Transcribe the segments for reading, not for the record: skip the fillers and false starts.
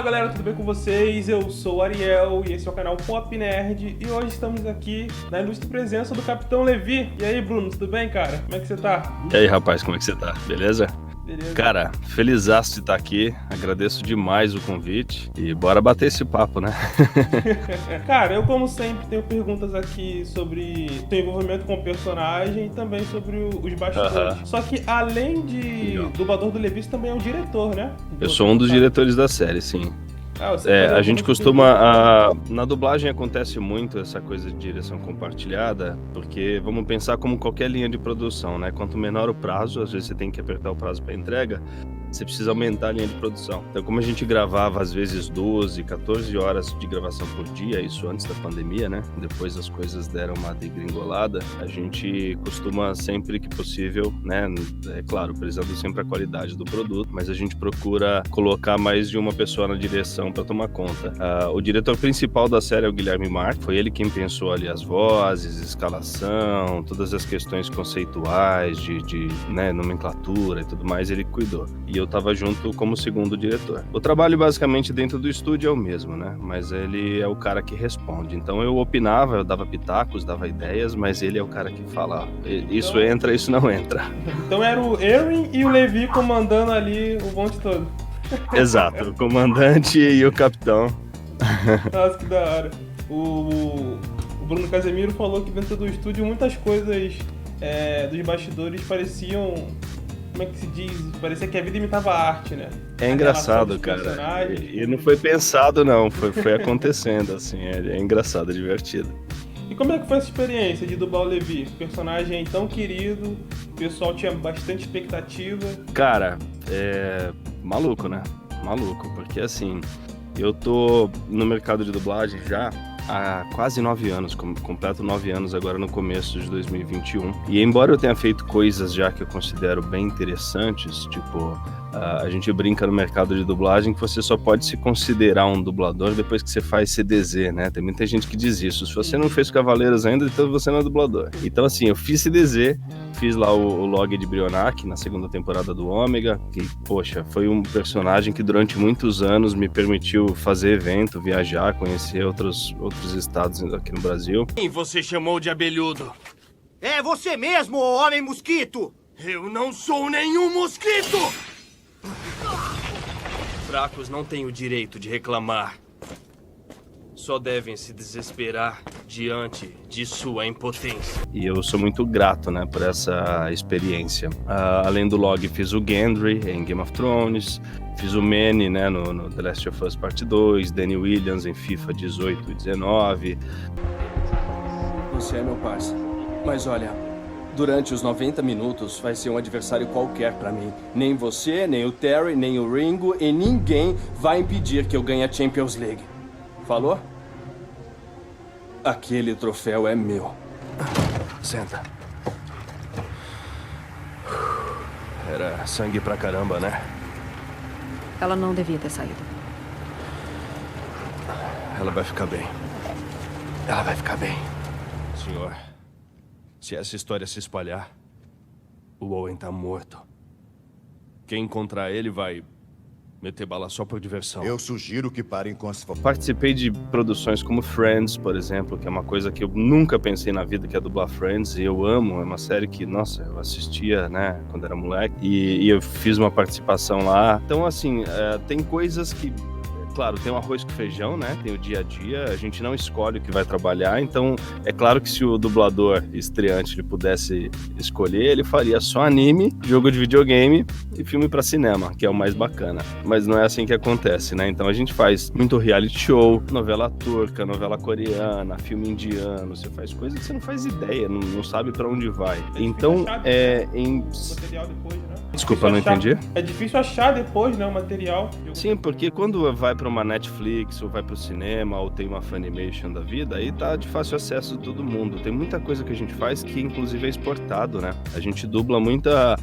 Galera, tudo bem com vocês? Eu sou o Ariel e esse é o canal Pop Nerd e hoje estamos aqui na ilustre presença do Capitão Levi. E aí, Bruno, tudo bem, cara? Como é que você tá? E aí, rapaz, como é que você tá? Beleza? Beleza. Cara, felizaço de estar aqui, agradeço demais o convite e bora bater esse papo, né? Cara, eu como sempre tenho perguntas aqui sobre seu envolvimento com o personagem e também sobre os bastidores. Só que além de dublador do Levi, você também é um diretor, né? Eu sou um dos diretores da série, sim. A gente costuma... Na dublagem acontece muito essa coisa de direção compartilhada, porque vamos pensar como qualquer linha de produção, né? Quanto menor o prazo, às vezes você tem que apertar o prazo para entrega, você precisa aumentar a linha de produção. Então, como a gente gravava às vezes 12, 14 horas de gravação por dia, isso antes da pandemia, né? Depois as coisas deram uma degringolada, a gente costuma sempre que possível, né? É claro, prezando sempre a qualidade do produto, mas a gente procura colocar mais de uma pessoa na direção para tomar conta. O diretor principal da série é o Guilherme Marques, foi ele quem pensou ali as vozes, escalação, todas as questões conceituais de né, nomenclatura e tudo mais, ele cuidou. E eu tava junto como segundo diretor. O trabalho basicamente dentro do estúdio é o mesmo, né? Mas ele é o cara que responde. Então eu opinava, eu dava pitacos, dava ideias, mas ele é o cara que fala, isso entra, isso não entra. Então era o Erin e o Levi comandando ali o bonde todo. Exato, o comandante e o capitão. Nossa, que da hora. O Bruno Casemiro falou que dentro do estúdio muitas coisas dos bastidores pareciam... Como é que se diz? Parecia que a vida imitava a arte, né? É engraçado, cara. E não foi pensado, não. Foi acontecendo, assim. É engraçado, é divertido. E como é que foi essa experiência de dublar o Levi? Personagem tão querido, o pessoal tinha bastante expectativa. Cara, maluco, né? Maluco, porque assim, eu tô no mercado de dublagem já há quase 9 anos, completo 9 anos agora no começo de 2021. E embora eu tenha feito coisas já que eu considero bem interessantes, tipo, a gente brinca no mercado de dublagem que você só pode se considerar um dublador depois que você faz CDZ, né? Tem muita gente que diz isso. Se você não fez Cavaleiros ainda, então você não é dublador. Então assim, eu fiz CDZ, fiz lá o Log de Brionac na segunda temporada do Ômega, que, poxa, foi um personagem que durante muitos anos me permitiu fazer evento, viajar, conhecer outros estados aqui no Brasil. Quem você chamou de abelhudo? É você mesmo, homem mosquito! Eu não sou nenhum mosquito! Fracos não têm o direito de reclamar. Só devem se desesperar diante de sua impotência. E eu sou muito grato, né, por essa experiência. Além do Log, fiz o Gendry em Game of Thrones, fiz o Manny, né, no The Last of Us Part 2, Danny Williams em FIFA 18 e 19. Você é meu parceiro. Mas olha, durante os 90 minutos vai ser um adversário qualquer pra mim. Nem você, nem o Terry, nem o Ringo e ninguém vai impedir que eu ganhe a Champions League. Falou? Aquele troféu é meu. Senta. Era sangue pra caramba, né? Ela não devia ter saído. Ela vai ficar bem. Ela vai ficar bem. Senhor, se essa história se espalhar, o Owen tá morto. Quem encontrar ele vai meter bala só por diversão. Eu sugiro que parem com as... Participei de produções como Friends, por exemplo, que é uma coisa que eu nunca pensei na vida, que é dublar Friends, e eu amo, é uma série que, nossa, eu assistia, né, quando era moleque, e eu fiz uma participação lá. Então, assim, tem coisas que... Claro, tem o arroz com feijão, né? Tem o dia a dia, a gente não escolhe o que vai trabalhar, então é claro que se o dublador estreante ele pudesse escolher, ele faria só anime, jogo de videogame e filme pra cinema, que é o mais bacana. Mas não é assim que acontece, né? Então a gente faz muito reality show, novela turca, novela coreana, filme indiano, você faz coisas que você não faz ideia, não sabe pra onde vai. Então, Material depois, né? Desculpa, não entendi. É difícil achar depois, né, o material. Sim, porque quando vai pra uma Netflix, ou vai pro cinema, ou tem uma Funimation da vida, aí tá de fácil acesso de todo mundo. Tem muita coisa que a gente faz que, inclusive, é exportado, né? A gente dubla muita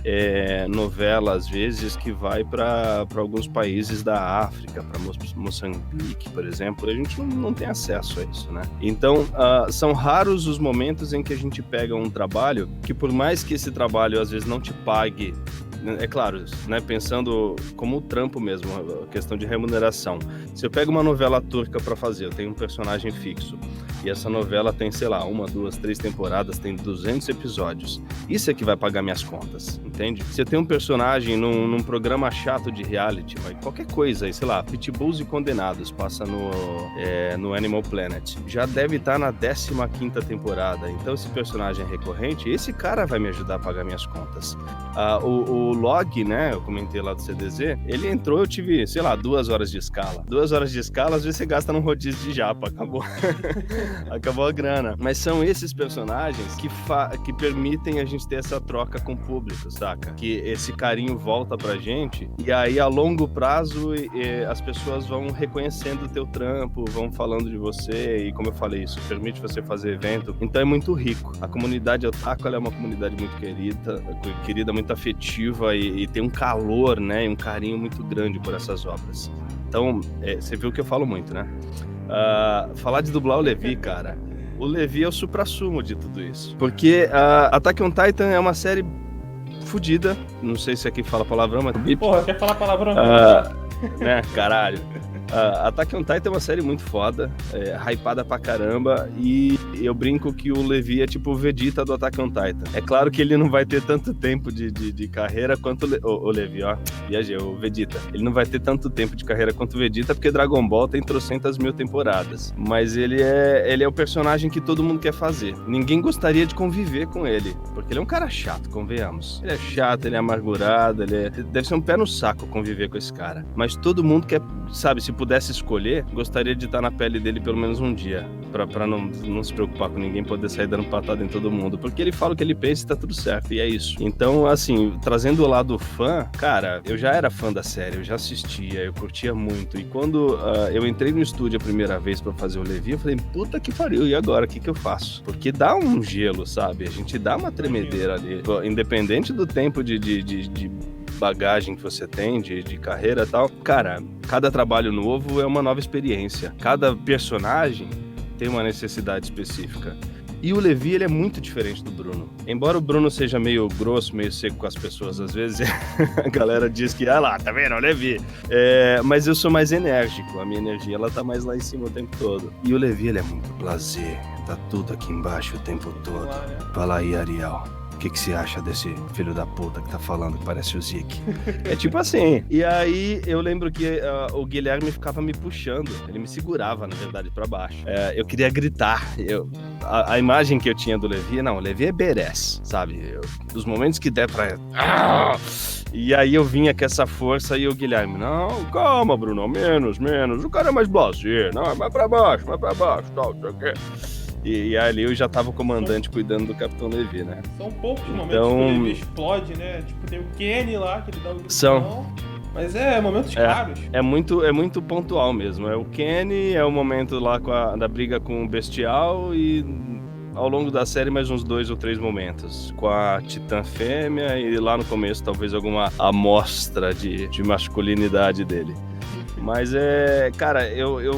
novela, às vezes, que vai pra alguns países da África, pra Moçambique, por exemplo, e a gente não tem acesso a isso, né? Então, são raros os momentos em que a gente pega um trabalho que, por mais que esse trabalho, às vezes, não te pague é claro, né, pensando como o trampo mesmo, a questão de remuneração. Se eu pego uma novela turca pra fazer, eu tenho um personagem fixo, e essa novela tem, sei lá, 1, 2, 3 temporadas, tem 200 episódios. Isso é que vai pagar minhas contas, entende? Se eu tenho um personagem num programa chato de reality, mas qualquer coisa aí, sei lá, Pitbulls e Condenados, passa no Animal Planet, já deve estar na 15ª temporada, então esse personagem é recorrente, esse cara vai me ajudar a pagar minhas contas. O Log, né, eu comentei lá do CDZ, ele entrou, eu tive, sei lá, 2 horas de escala. 2 horas de escala, às vezes você gasta num rodízio de japa, acabou. Acabou a grana. Mas são esses personagens que permitem a gente ter essa troca com o público, saca? Que esse carinho volta pra gente, e aí a longo prazo as pessoas vão reconhecendo o teu trampo, vão falando de você, e como eu falei, isso permite você fazer evento. Então é muito rico. A comunidade Otaku, ela é uma comunidade muito querida, muito afetiva, e tem um calor, né, e um carinho muito grande por essas obras. Então, você viu que eu falo muito, né? Falar de dublar o Levi, cara, o Levi é o suprassumo de tudo isso. Porque Attack on Titan é uma série fodida, não sei se aqui fala palavrão, mas... Porra, quer falar palavrão? Né, caralho. Attack on Titan é uma série muito foda, hypada pra caramba, e eu brinco que o Levi é tipo o Vegeta do Attack on Titan. É claro que ele não vai ter tanto tempo de carreira quanto o Levi, ó, viajei, o Vegeta. Ele não vai ter tanto tempo de carreira quanto o Vegeta, porque Dragon Ball tem 300.000 temporadas. Mas ele é o personagem que todo mundo quer fazer. Ninguém gostaria de conviver com ele, porque ele é um cara chato, convenhamos. Ele é chato, ele é amargurado, deve ser um pé no saco conviver com esse cara. Mas todo mundo quer, sabe, se pudesse escolher, gostaria de estar na pele dele pelo menos um dia, pra não se preocupar com ninguém, poder sair dando patada em todo mundo, porque ele fala o que ele pensa e tá tudo certo, e é isso. Então, assim, trazendo o lado fã, cara, eu já era fã da série, eu já assistia, eu curtia muito, e quando eu entrei no estúdio a primeira vez pra fazer o Levi, eu falei, puta que pariu, e agora, o que eu faço? Porque dá um gelo, sabe? A gente dá uma tremedeira ali, independente do tempo de bagagem que você tem, de carreira e tal. Cara, cada trabalho novo é uma nova experiência. Cada personagem tem uma necessidade específica. E o Levi, ele é muito diferente do Bruno. Embora o Bruno seja meio grosso, meio seco com as pessoas, às vezes a galera diz que, lá, tá vendo, o Levi. Mas eu sou mais enérgico, a minha energia, ela tá mais lá em cima o tempo todo. E o Levi, ele é muito blasé, tá tudo aqui embaixo o tempo todo. Fala aí, Ariel. O que você acha desse filho da puta que tá falando que parece o Zeke? É tipo assim. E aí eu lembro que o Guilherme ficava me puxando. Ele me segurava, na verdade, pra baixo. Eu queria gritar. A imagem que eu tinha do Levi, não, o Levi é badass, sabe? Dos momentos que der pra... E aí eu vinha com essa força e o Guilherme, não, calma, Bruno, menos. O cara é mais blasé, não, vai pra baixo, tal, sei o quê. E ali eu já tava o comandante cuidando do Capitão Levi, né? São poucos momentos que o Levi explode, né? Tipo, tem o Kenny lá, que ele dá o gritão. Mas momentos claros. É muito pontual mesmo. É o Kenny, é o momento lá da briga com o Bestial e ao longo da série mais uns 2 ou 3 momentos. Com a Titã Fêmea e lá no começo talvez alguma amostra de masculinidade dele. Mas cara, eu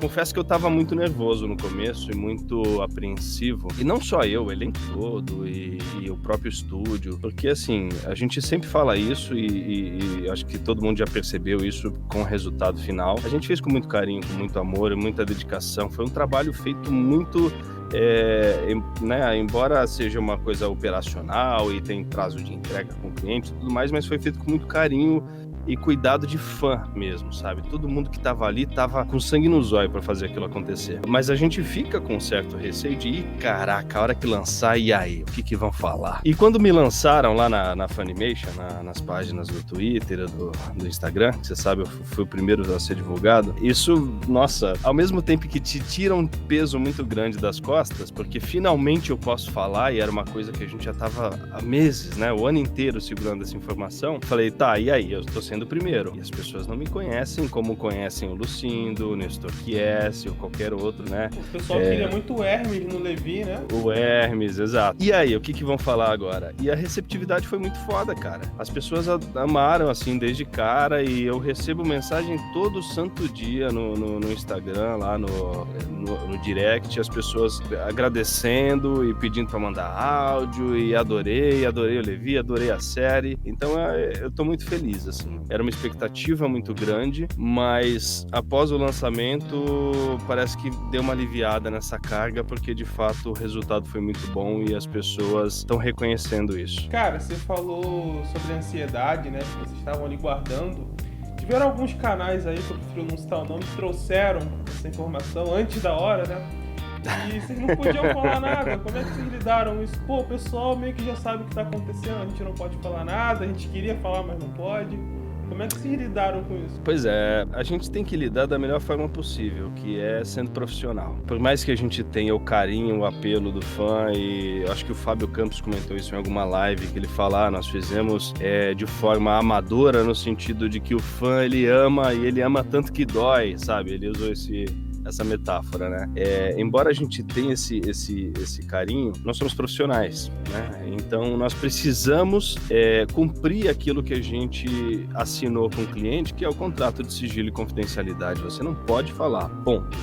confesso que eu tava muito nervoso no começo e muito apreensivo. E não só eu, o elenco todo e o próprio estúdio. Porque assim, a gente sempre fala isso e acho que todo mundo já percebeu isso com o resultado final. A gente fez com muito carinho, com muito amor e muita dedicação. Foi um trabalho feito muito... né, embora seja uma coisa operacional e tem prazo de entrega com o cliente e tudo mais, mas foi feito com muito carinho e cuidado de fã mesmo, sabe? Todo mundo que tava ali tava com sangue no zóio pra fazer aquilo acontecer. Mas a gente fica com um certo receio de caraca, a hora que lançar, e aí? O que vão falar? E quando me lançaram lá na Funimation, nas páginas do Twitter, do Instagram, que você sabe, eu fui o primeiro a ser divulgado, isso, nossa, ao mesmo tempo que te tira um peso muito grande das costas, porque finalmente eu posso falar, e era uma coisa que a gente já tava há meses, né? O ano inteiro segurando essa informação. Falei, tá, e aí? Eu tô sendo sendo o primeiro. E as pessoas não me conhecem como conhecem o Lucindo, o Nestor Chiesi ou qualquer outro, né? O pessoal queria muito o Hermes no Levi, né? O Hermes, exato. E aí, o que vão falar agora? E a receptividade foi muito foda, cara. As pessoas amaram, assim, desde cara, e eu recebo mensagem todo santo dia no Instagram, lá no direct, as pessoas agradecendo e pedindo pra mandar áudio, e adorei o Levi, adorei a série. Então eu tô muito feliz, assim. Era uma expectativa muito grande, mas após o lançamento parece que deu uma aliviada nessa carga, porque de fato o resultado foi muito bom e as pessoas estão reconhecendo isso. Cara, você falou sobre a ansiedade, né, que vocês estavam ali guardando. Tiveram alguns canais aí, que eu prefiro não citar o nome, que trouxeram essa informação antes da hora, né? E vocês não podiam falar nada. Como é que vocês lidaram com isso? Pô, o pessoal meio que já sabe o que tá acontecendo, a gente não pode falar nada, a gente queria falar, mas não pode. Como é que vocês lidaram com isso? Pois é, a gente tem que lidar da melhor forma possível, que é sendo profissional. Por mais que a gente tenha o carinho, o apelo do fã, e eu acho que o Fábio Campos comentou isso em alguma live, que ele fala, nós fizemos de forma amadora, no sentido de que o fã, ele ama, e ele ama tanto que dói, sabe? Ele usou essa metáfora, né? Embora a gente tenha esse carinho, nós somos profissionais, né? Então nós precisamos cumprir aquilo que a gente assinou com o cliente, que é o contrato de sigilo e confidencialidade. Você não pode falar, ponto.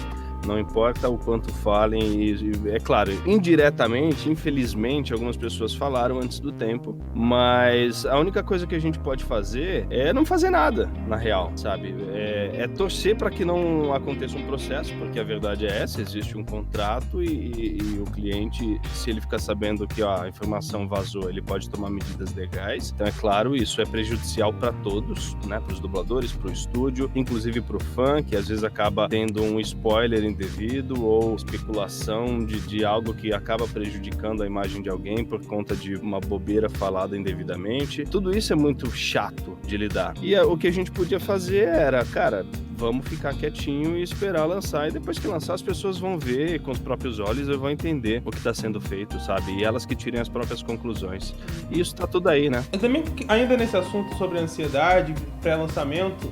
Não importa o quanto falem, e é claro, indiretamente, infelizmente, algumas pessoas falaram antes do tempo, mas a única coisa que a gente pode fazer é não fazer nada, na real, sabe? É torcer para que não aconteça um processo, porque a verdade é essa, existe um contrato e o cliente, se ele ficar sabendo que a informação vazou, ele pode tomar medidas legais. Então, é claro, isso é prejudicial para todos, né? Para os dubladores, para o estúdio, inclusive para o fã, que às vezes acaba tendo um spoiler indevido ou especulação de algo que acaba prejudicando a imagem de alguém por conta de uma bobeira falada indevidamente. Tudo isso é muito chato de lidar. E o que a gente podia fazer era, cara, vamos ficar quietinho e esperar lançar, e depois que lançar as pessoas vão ver com os próprios olhos e vão entender o que está sendo feito, sabe? E elas que tirem as próprias conclusões. E isso tá tudo aí, né? Eu também, ainda nesse assunto sobre ansiedade, pré-lançamento,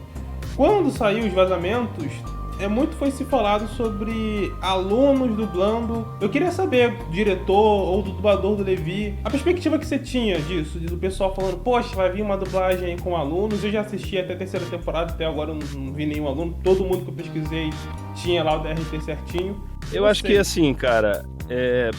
quando saiu os vazamentos, muito foi se falado sobre alunos dublando. Eu queria saber, diretor ou do dublador do Levi, a perspectiva que você tinha disso, do pessoal falando, poxa, vai vir uma dublagem com alunos. Eu já assisti até a 3ª temporada, até agora eu não vi nenhum aluno. Todo mundo que eu pesquisei tinha lá o DRT certinho. Eu acho que assim, cara,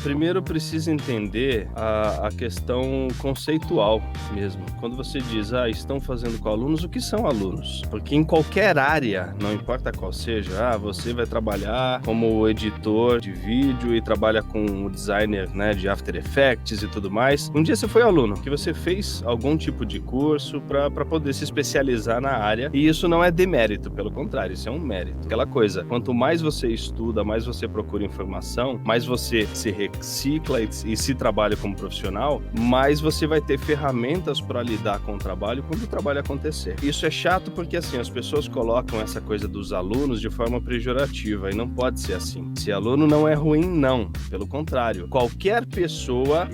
primeiro precisa entender a questão conceitual mesmo. Quando você diz, estão fazendo com alunos, o que são alunos? Porque em qualquer área, não importa qual seja, você vai trabalhar como editor de vídeo e trabalha com o designer, né, de After Effects e tudo mais. Um dia você foi aluno, que você fez algum tipo de curso para poder se especializar na área, e isso não é demérito, pelo contrário, isso é um mérito. Aquela coisa, quanto mais você estuda, mais você procura informação, mais você se recicla e se trabalha como profissional, mais você vai ter ferramentas para lidar com o trabalho quando o trabalho acontecer. Isso é chato porque, assim, as pessoas colocam essa coisa dos alunos de forma pejorativa, e não pode ser assim. Se aluno não é ruim, não. Pelo contrário, qualquer pessoa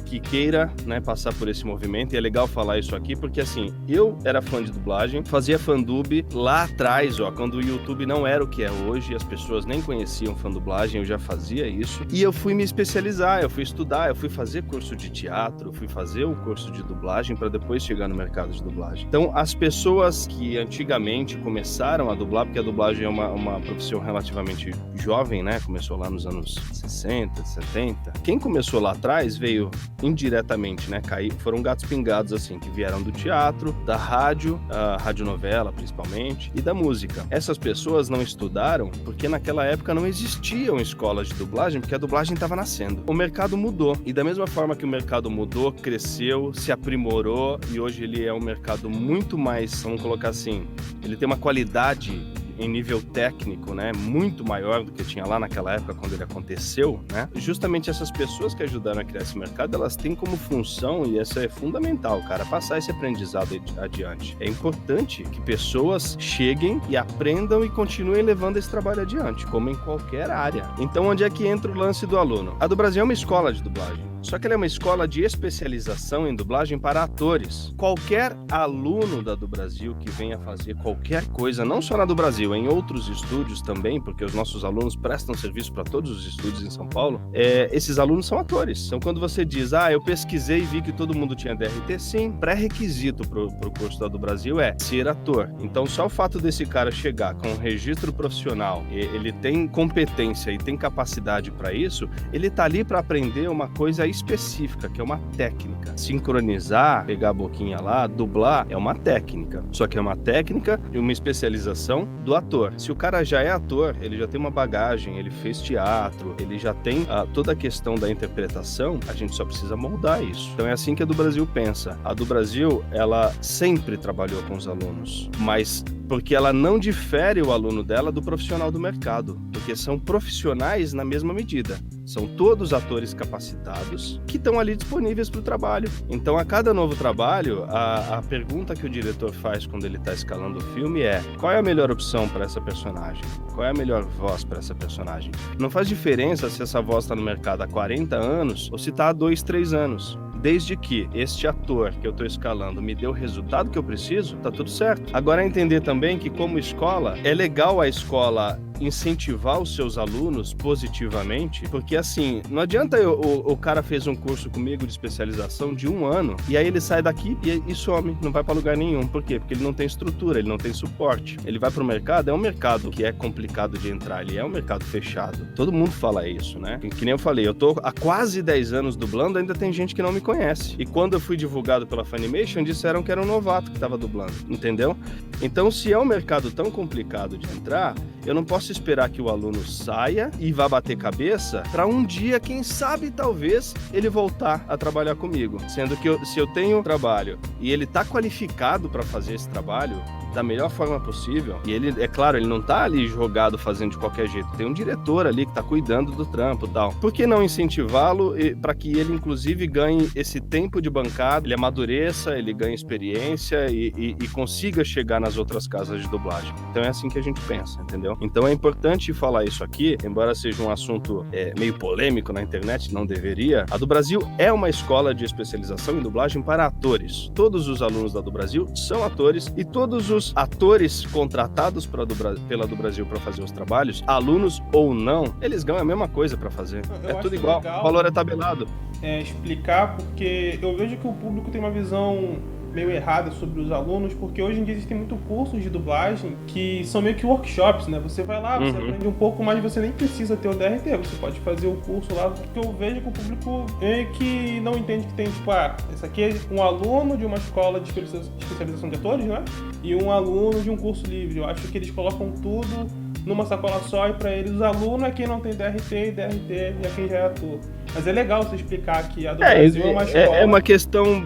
que queira, né, passar por esse movimento, e é legal falar isso aqui, porque, assim, eu era fã de dublagem, fazia fandub lá atrás, quando o YouTube não era o que é hoje, as pessoas nem conheciam fandublagem, eu já fazia isso, e eu fui me especializar, eu fui estudar, eu fui fazer curso de teatro, eu fui fazer o curso de dublagem para depois chegar no mercado de dublagem. Então, as pessoas que antigamente começaram a dublar, porque a dublagem é uma profissão relativamente jovem, né? Começou lá nos anos 60, 70. Quem começou lá atrás veio indiretamente, né? Foram gatos pingados, assim, que vieram do teatro, da rádio, a radionovela principalmente, e da música. Essas pessoas não estudaram porque naquela época não existiam escolas de dublagem, porque a dublagem estava nascendo. O mercado mudou, e da mesma forma que o mercado mudou, cresceu, se aprimorou, e hoje ele é um mercado muito mais, vamos colocar assim, ele tem uma qualidade em nível técnico, né, muito maior do que tinha lá naquela época quando ele aconteceu, né? Justamente essas pessoas que ajudaram a criar esse mercado, elas têm como função, e essa é fundamental, cara, passar esse aprendizado adiante. É importante que pessoas cheguem e aprendam e continuem levando esse trabalho adiante, como em qualquer área. Então, onde é que entra o lance do aluno? A do Brasil é uma escola de dublagem. Só que ela é uma escola de especialização em dublagem para atores. Qualquer aluno da do Brasil que venha fazer qualquer coisa, não só na do Brasil, em outros estúdios também, porque os nossos alunos prestam serviço para todos os estúdios em São Paulo, esses alunos são atores. Então quando você diz, eu pesquisei e vi que todo mundo tinha DRT, sim, pré-requisito pro curso da do Brasil é ser ator. Então só o fato desse cara chegar com um registro profissional, ele tem competência e tem capacidade para isso, ele tá ali para aprender uma coisa específica, que é uma técnica. Sincronizar, pegar a boquinha lá, dublar, é uma técnica. Só que é uma técnica e uma especialização do ator. Se o cara já é ator, ele já tem uma bagagem, ele fez teatro, ele já tem toda a questão da interpretação, a gente só precisa moldar isso. Então é assim que a do Brasil pensa. A do Brasil, ela sempre trabalhou com os alunos, mas porque ela não difere o aluno dela do profissional do mercado, porque são profissionais na mesma medida. São todos atores capacitados que estão ali disponíveis para o trabalho. Então, a cada novo trabalho, a pergunta que o diretor faz quando ele está escalando o filme é: qual é a melhor opção para essa personagem? Qual é a melhor voz para essa personagem? Não faz diferença se essa voz está no mercado há 40 anos ou se está há 2, 3 anos. Desde que este ator que eu estou escalando me dê o resultado que eu preciso, tá tudo certo. Agora, entender também que, como escola, é legal a escola incentivar os seus alunos positivamente, porque assim, não adianta o cara fez um curso comigo de especialização de 1 ano, e aí ele sai daqui e some, não vai para lugar nenhum. Por quê? Porque ele não tem estrutura, ele não tem suporte. Ele vai pro mercado, é um mercado que é complicado de entrar, ele é um mercado fechado. Todo mundo fala isso, né? Que nem eu falei, eu tô há quase 10 anos dublando, ainda tem gente que não me conhece. E quando eu fui divulgado pela Funimation, disseram que era um novato que tava dublando, entendeu? Então, se é um mercado tão complicado de entrar, eu não posso esperar que o aluno saia e vá bater cabeça para um dia, quem sabe, talvez, ele voltar a trabalhar comigo. Sendo que se eu tenho trabalho e ele tá qualificado para fazer esse trabalho da melhor forma possível, e ele, é claro, ele não tá ali jogado fazendo de qualquer jeito, tem um diretor ali que tá cuidando do trampo e tal. Por que não incentivá-lo para que ele, inclusive, ganhe esse tempo de bancada, ele amadureça, ele ganhe experiência e consiga chegar nas outras casas de dublagem? Então é assim que a gente pensa, entendeu? Então é importante falar isso aqui, embora seja um assunto meio polêmico na internet, não deveria. A do Brasil é uma escola de especialização em dublagem para atores. Todos os alunos da do Brasil são atores, e todos os atores contratados pela do Brasil para fazer os trabalhos, alunos ou não, eles ganham a mesma coisa para fazer. É tudo igual, o valor é tabelado. Explicar, porque eu vejo que o público tem uma visão meio errada sobre os alunos, porque hoje em dia existem muitos cursos de dublagem que são meio que workshops, né? Você vai lá, você aprende um pouco mais, você nem precisa ter o DRT, você pode fazer o curso lá, porque eu vejo que o público meio que não entende que tem, tipo, esse aqui é um aluno de uma escola de especialização de atores, né? E um aluno de um curso livre. Eu acho que eles colocam tudo numa sacola só, e pra eles os alunos é quem não tem DRT, e DRT é quem já é ator. Mas é legal você explicar que a do Brasil é uma escola... É uma questão...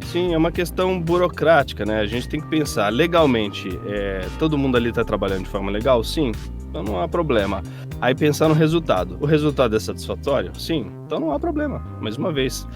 Sim, é uma questão burocrática, né? A gente tem que pensar legalmente. Todo mundo ali está trabalhando de forma legal? Sim, então não há problema. Aí pensar no resultado. O resultado é satisfatório? Sim, então não há problema. Mais uma vez,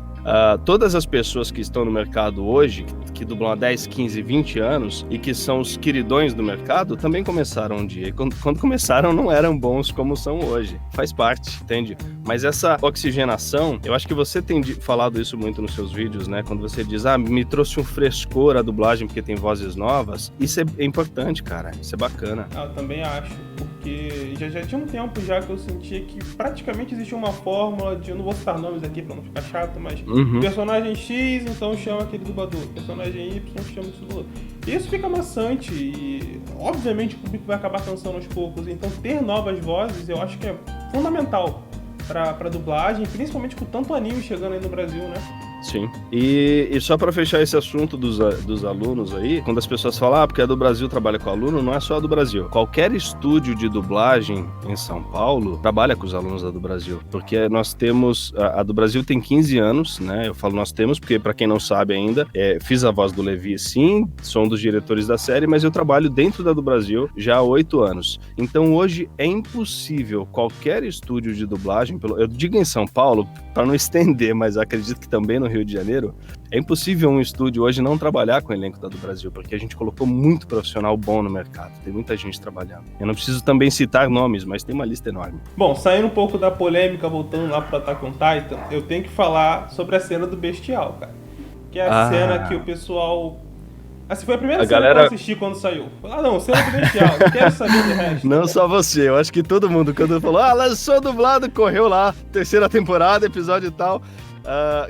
todas as pessoas que estão no mercado hoje, que dublam há 10, 15, 20 anos e que são os queridões do mercado, também começaram um dia. E quando começaram, não eram bons como são hoje. Faz parte, entende? Mas essa oxigenação, eu acho que você tem falado isso muito nos seus vídeos, né? Quando você diz, me trouxe um frescor a dublagem porque tem vozes novas. Isso é importante, cara. Isso é bacana. Eu também acho, porque já tinha um tempo já que eu sentia que praticamente existia uma fórmula de... Eu não vou citar nomes aqui pra não ficar chato, mas... Personagem X, então chama aquele dublador. Personagem Y, chama esse dublador. Isso fica maçante e, obviamente, o público vai acabar cansando aos poucos. Então, ter novas vozes, eu acho que é fundamental pra dublagem, principalmente com tanto anime chegando aí no Brasil, né? Sim. E só para fechar esse assunto dos alunos aí, quando as pessoas falam, porque a do Brasil trabalha com aluno, não é só a do Brasil. Qualquer estúdio de dublagem em São Paulo trabalha com os alunos da do Brasil. Porque nós temos... A do Brasil tem 15 anos, né? Eu falo nós temos, porque para quem não sabe ainda, fiz a voz do Levi, sim, sou um dos diretores da série, mas eu trabalho dentro da do Brasil já há 8 anos. Então hoje é impossível qualquer estúdio de dublagem, eu digo em São Paulo, para não estender, mas acredito que também no Rio de Janeiro, é impossível um estúdio hoje não trabalhar com o elenco da do Brasil, porque a gente colocou muito profissional bom no mercado, tem muita gente trabalhando. Eu não preciso também citar nomes, mas tem uma lista enorme. Bom, saindo um pouco da polêmica, voltando lá pro Attack on Titan, eu tenho que falar sobre a cena do Bestial, cara. Que é a cena que o pessoal... Assim, foi a primeira cena que eu assisti quando saiu. Não, cena do Bestial, não quero saber do resto. Não só você, eu acho que todo mundo, quando falou, lançou dublado, correu lá, 3ª temporada, episódio e tal.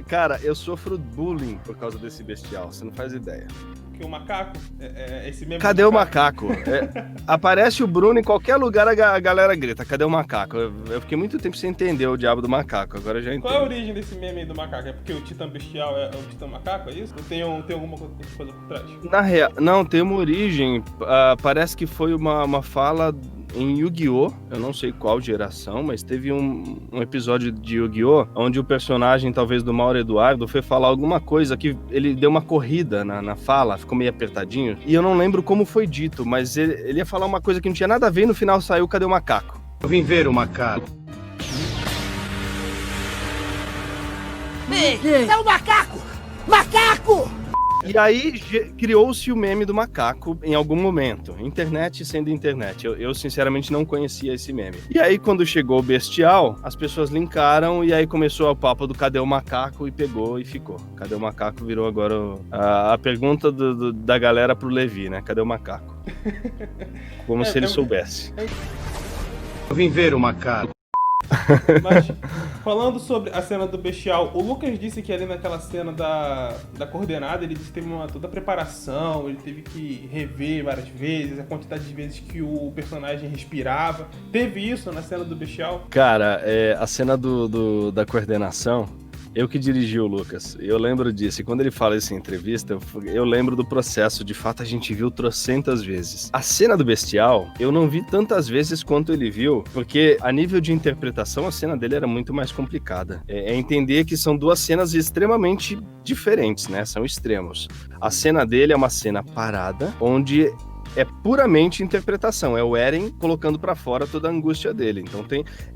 Cara, eu sofro bullying por causa desse Bestial, você não faz ideia. Que o macaco? Esse mesmo cadê o macaco? Aparece o Bruno em qualquer lugar, a galera grita, cadê o macaco? Eu fiquei muito tempo sem entender o diabo do macaco, agora eu já entendo. Qual é a origem desse meme aí do macaco? É porque o Titã Bestial é o Titã Macaco, é isso? Ou tem alguma coisa por trás? Na real, não, tem uma origem, parece que foi uma fala em Yu-Gi-Oh! Eu não sei qual geração, mas teve um episódio de Yu-Gi-Oh! Onde o personagem, talvez do Mauro Eduardo, foi falar alguma coisa que ele deu uma corrida na fala, ficou meio apertadinho, e eu não lembro como foi dito, mas ele ia falar uma coisa que não tinha nada a ver e no final saiu, cadê o macaco? Eu vim ver o macaco. Ei, é o macaco! Macaco! E aí criou-se o meme do macaco em algum momento. Internet sendo internet. Eu sinceramente não conhecia esse meme. E aí quando chegou o Bestial, as pessoas linkaram e aí começou o papo do cadê o macaco e pegou e ficou. Cadê o macaco virou agora a pergunta da galera pro Levi, né? Cadê o macaco? Como se ele soubesse. Eu vim ver o macaco. Mas, falando sobre a cena do Bestial, o Lucas disse que ali naquela cena da coordenada, ele disse que teve toda a preparação, ele teve que rever várias vezes, a quantidade de vezes que o personagem respirava. Teve isso na cena do Bestial? Cara, a cena da coordenação, eu que dirigi o Lucas, eu lembro disso, e quando ele fala isso em entrevista, eu lembro do processo, de fato a gente viu trocentas vezes. A cena do Bestial, eu não vi tantas vezes quanto ele viu, porque a nível de interpretação, a cena dele era muito mais complicada. É entender que são duas cenas extremamente diferentes, né? São extremos. A cena dele é uma cena parada, onde é puramente interpretação, é o Eren colocando pra fora toda a angústia dele. Então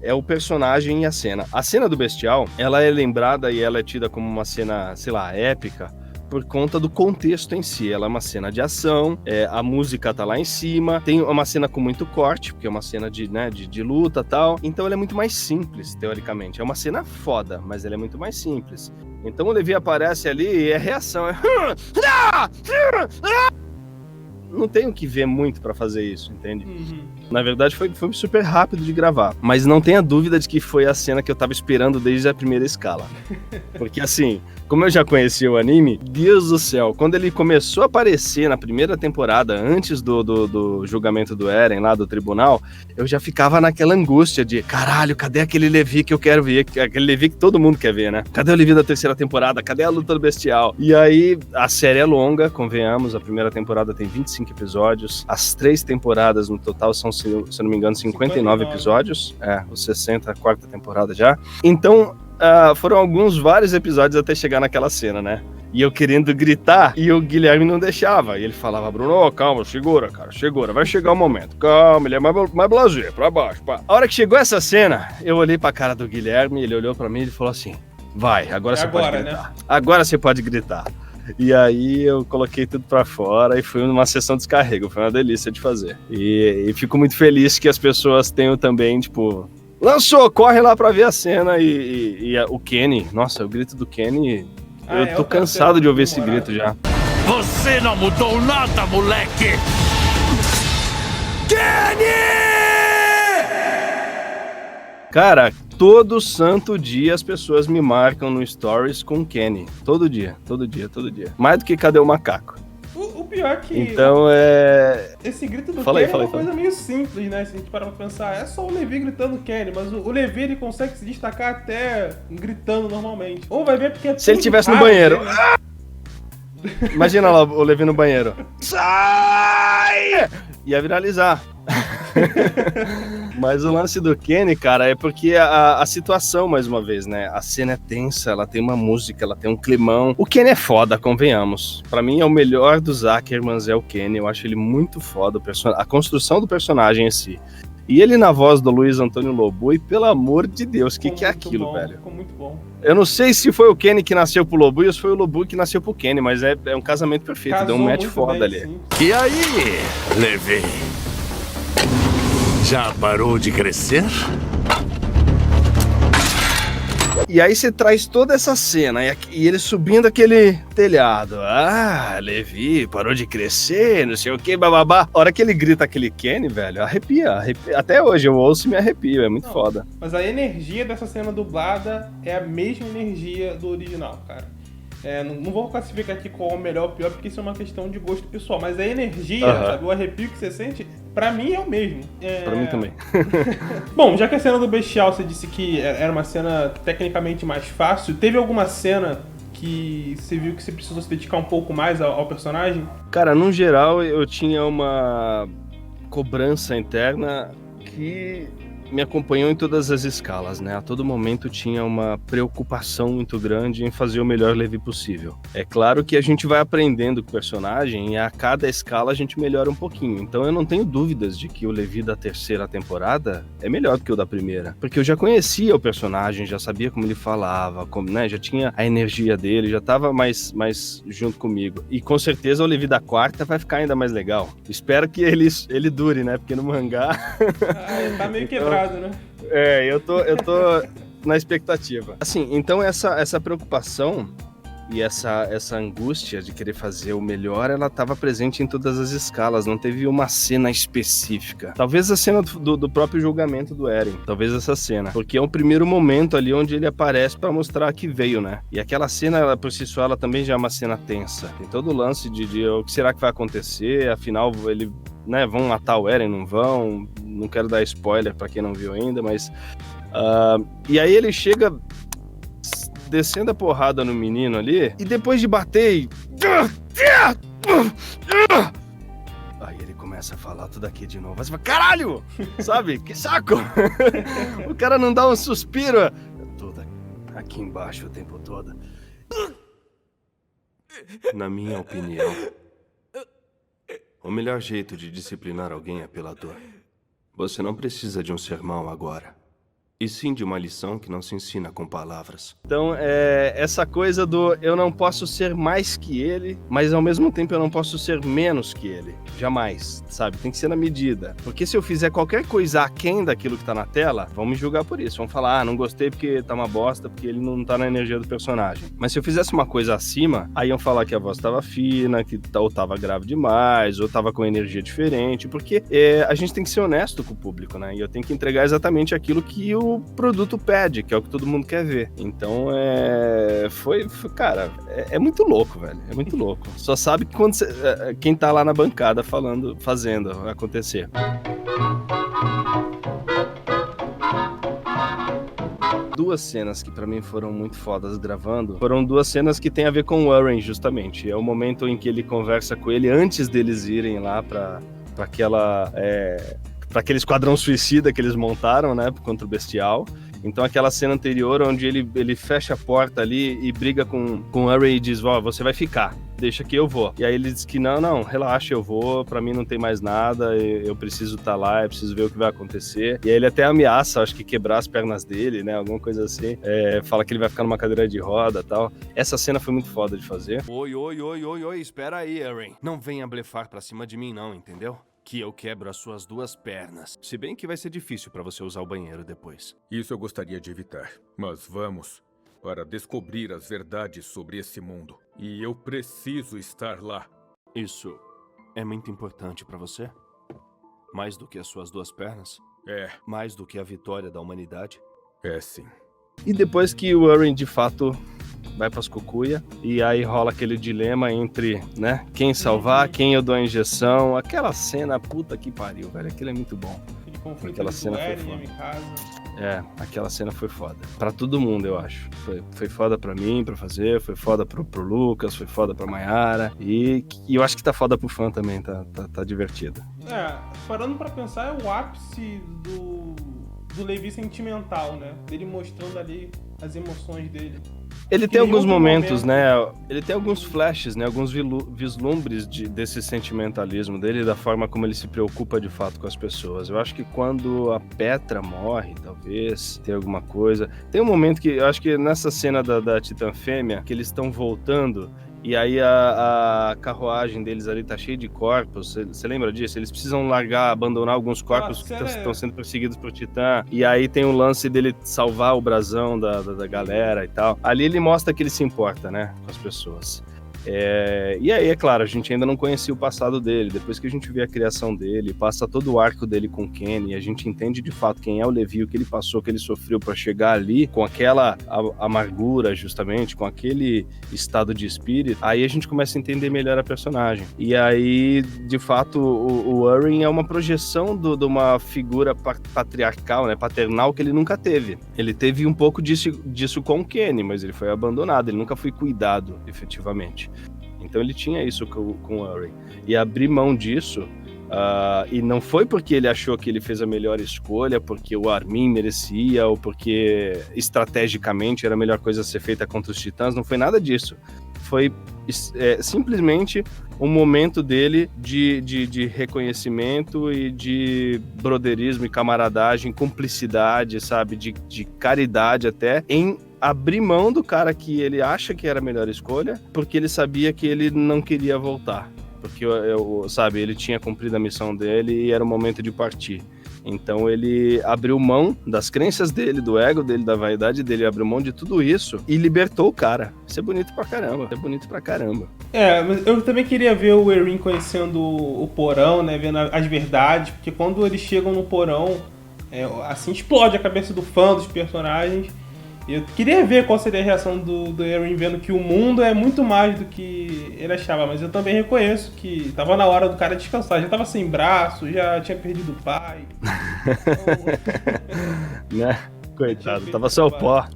é o personagem e a cena. A cena do Bestial, ela é lembrada e ela é tida como uma cena, sei lá, épica, por conta do contexto em si. Ela é uma cena de ação, a música tá lá em cima, tem uma cena com muito corte, porque é uma cena de luta e tal. Então ela é muito mais simples, teoricamente. É uma cena foda, mas ela é muito mais simples. Então o Levi aparece ali e é reação. Não tenho que ver muito pra fazer isso, entende? Na verdade, foi super rápido de gravar. Mas não tenha dúvida de que foi a cena que eu tava esperando desde a primeira escala. Porque assim, como eu já conhecia o anime, Deus do céu, quando ele começou a aparecer na primeira temporada, antes do julgamento do Eren, lá do tribunal, eu já ficava naquela angústia de, caralho, cadê aquele Levi que eu quero ver? Aquele Levi que todo mundo quer ver, né? Cadê o Levi da 3ª temporada? Cadê a luta do Bestial? E aí, a série é longa, convenhamos, a primeira temporada tem 25 episódios, as 3 temporadas no total são, se eu não me engano, 59 episódios, os 60, a 4ª temporada já. Então, foram vários episódios até chegar naquela cena, né? E eu querendo gritar, e o Guilherme não deixava. E ele falava, Bruno, calma, segura, cara, segura, vai chegar o momento. Calma, ele é mais blazer, pra baixo, pá. A hora que chegou essa cena, eu olhei pra cara do Guilherme, ele olhou pra mim e falou assim, vai, agora você pode gritar. Né? Agora você pode gritar. E aí eu coloquei tudo pra fora e foi uma sessão de descarrego, foi uma delícia de fazer. E fico muito feliz que as pessoas tenham também, tipo, lançou, corre lá pra ver a cena e o Kenny, nossa, o grito do Kenny, eu tô cansado de ouvir esse grito já. Você não mudou nada, moleque! Kenny! Cara, todo santo dia as pessoas me marcam no Stories com o Kenny. Todo dia. Mais do que cadê o macaco? O pior é que... Então esse grito do Kenny é uma coisa meio simples, né? Se a gente parar pra pensar, é só o Levi gritando Kenny, mas o Levi ele consegue se destacar até gritando normalmente. Ou vai ver porque... Se ele estivesse no banheiro... Dele, né? Imagina lá o Levi no banheiro. Sai! Ia viralizar. Mas o lance do Kenny, cara, é porque a situação, mais uma vez, né? A cena é tensa, ela tem uma música, ela tem um climão. O Kenny é foda, convenhamos. Pra mim é o melhor dos Ackermans, é o Kenny. Eu acho ele muito foda, a construção do personagem em si. E ele na voz do Luiz Antônio Lobu, e pelo amor de Deus, o que é aquilo, velho? Ficou muito bom. Eu não sei se foi o Kenny que nasceu pro Lobu ou se foi o Lobu que nasceu pro Kenny, mas é um casamento perfeito, Casou deu um match muito foda bem, ali. sim. E aí, Levi? Já parou de crescer? E aí você traz toda essa cena e ele subindo aquele telhado. Ah, Levi, parou de crescer, não sei o que, bababá. A hora que ele grita aquele Kenny, velho, arrepia. Até hoje eu ouço e me arrepio, é muito foda. Mas a energia dessa cena dublada é a mesma energia do original, cara. Não vou classificar aqui qual é o melhor ou pior, porque isso é uma questão de gosto pessoal. Mas a energia, sabe, o arrepio que você sente, pra mim é o mesmo. Pra mim também. Bom, já que a cena do Bestial você disse que era uma cena tecnicamente mais fácil, teve alguma cena que você viu que você precisou se dedicar um pouco mais ao personagem? Cara, no geral eu tinha uma cobrança interna que me acompanhou em todas as escalas, né? A todo momento tinha uma preocupação muito grande em fazer o melhor Levi possível. É claro que a gente vai aprendendo com o personagem e a cada escala a gente melhora um pouquinho. Então eu não tenho dúvidas de que o Levi da terceira temporada é melhor do que o da primeira. Porque eu já conhecia o personagem, já sabia como ele falava, né? Já tinha a energia dele, já tava mais junto comigo. E com certeza o Levi da quarta vai ficar ainda mais legal. Espero que ele dure, né? Porque no mangá... Tá meio quebrado. Né? Eu tô na expectativa. Assim, então essa preocupação e essa angústia de querer fazer o melhor, ela estava presente em todas as escalas, não teve uma cena específica. Talvez a cena do próprio julgamento do Eren, talvez essa cena, porque é o primeiro momento ali onde ele aparece para mostrar que veio, né? E aquela cena, ela, por si só, ela também já é uma cena tensa. Tem todo o lance de o que será que vai acontecer, afinal ele... né, vão matar o Eren, não vão, não quero dar spoiler pra quem não viu ainda, mas... e aí ele chega descendo a porrada no menino ali, e depois de bater... Aí ele começa a falar tudo aqui de novo, você fala, caralho! Sabe, que saco! O cara não dá um suspiro, eu tô aqui embaixo o tempo todo. Na minha opinião... O melhor jeito de disciplinar alguém é pela dor. Você não precisa de um sermão agora, e sim de uma lição que não se ensina com palavras. Então, essa coisa do eu não posso ser mais que ele, mas ao mesmo tempo eu não posso ser menos que ele. Jamais, sabe? Tem que ser na medida. Porque se eu fizer qualquer coisa aquém daquilo que tá na tela, vão me julgar por isso. Vão falar, não gostei porque tá uma bosta, porque ele não tá na energia do personagem. Mas se eu fizesse uma coisa acima, aí iam falar que a voz tava fina, que ou tava grave demais, ou tava com energia diferente, porque a gente tem que ser honesto com o público, né? E eu tenho que entregar exatamente aquilo que o produto pede, que é o que todo mundo quer ver. Então, cara, é muito louco, velho. É muito louco. Só sabe que quando quem tá lá na bancada fazendo acontecer. Duas cenas que pra mim foram muito fodas gravando, foram duas cenas que tem a ver com o Eren, justamente. É o momento em que ele conversa com ele antes deles irem lá pra aquele esquadrão suicida que eles montaram, né, contra o Bestial. Então aquela cena anterior onde ele fecha a porta ali e briga com o Eren e diz, você vai ficar, deixa que eu vou. E aí ele diz que não, relaxa, eu vou, pra mim não tem mais nada, eu preciso estar lá, eu preciso ver o que vai acontecer. E aí ele até ameaça, acho que quebrar as pernas dele, né, alguma coisa assim. Fala que ele vai ficar numa cadeira de roda e tal. Essa cena foi muito foda de fazer. Oi, espera aí, Eren. Não venha blefar pra cima de mim não, entendeu? Que eu quebro as suas duas pernas. Se bem que vai ser difícil pra você usar o banheiro depois. Isso eu gostaria de evitar. Mas vamos para descobrir as verdades sobre esse mundo. E eu preciso estar lá. Isso é muito importante pra você? Mais do que as suas duas pernas? É. Mais do que a vitória da humanidade? É sim. E depois que o Eren de fato vai pras cucuia, e aí rola aquele dilema entre, né, quem salvar, quem eu dou a injeção, aquela cena, puta que pariu, velho, aquilo é muito bom. Aquela cena foi foda. Aquela cena foi foda. Pra todo mundo, eu acho. Foi foda pra mim, pra fazer, foi foda pro Lucas, foi foda pra Mayara, e eu acho que tá foda pro fã também, tá divertido. Parando pra pensar, é o ápice do Levi sentimental, né? Dele mostrando ali as emoções dele. Ele tem alguns momentos, né? Ele tem alguns flashes, né? Alguns vislumbres desse sentimentalismo dele, da forma como ele se preocupa de fato com as pessoas. Eu acho que quando a Petra morre, talvez, tem alguma coisa. Tem um momento que eu acho que nessa cena da Titã Fêmea, que eles estão voltando. E aí a carruagem deles ali tá cheia de corpos. Você lembra disso? Eles precisam abandonar alguns corpos que estão sendo perseguidos por Titã. E aí tem o lance dele salvar o brasão da galera e tal. Ali ele mostra que ele se importa, né, com as pessoas. E aí, é claro, a gente ainda não conhecia o passado dele. Depois que a gente vê a criação dele, passa todo o arco dele com o Kenny, a gente entende de fato quem é o Levi, o que ele passou, o que ele sofreu para chegar ali, com aquela amargura, justamente, com aquele estado de espírito. Aí a gente começa a entender melhor a personagem. E aí, de fato, o Urien é uma projeção de uma figura patriarcal, né, paternal, que ele nunca teve. Ele teve um pouco disso com o Kenny, mas ele foi abandonado, ele nunca foi cuidado, efetivamente. Então ele tinha isso com o Urien. E abrir mão disso, e não foi porque ele achou que ele fez a melhor escolha, porque o Armin merecia, ou porque estrategicamente era a melhor coisa a ser feita contra os Titãs, não foi nada disso. Foi simplesmente um momento dele de reconhecimento e de broderismo e camaradagem, cumplicidade, sabe, de caridade até, em abrir mão do cara que ele acha que era a melhor escolha, porque ele sabia que ele não queria voltar. Porque, sabe, ele tinha cumprido a missão dele e era o momento de partir. Então ele abriu mão das crenças dele, do ego dele, da vaidade dele, abriu mão de tudo isso e libertou o cara. Isso é bonito pra caramba. Mas eu também queria ver o Urien conhecendo o porão, né, vendo as verdades, porque quando eles chegam no porão, assim, explode a cabeça do fã, dos personagens. Eu queria ver qual seria a reação do Urien vendo que o mundo é muito mais do que ele achava, mas eu também reconheço que tava na hora do cara descansar. Já tava sem braço, já tinha perdido o pai. Né? Coitado, tava só o pó.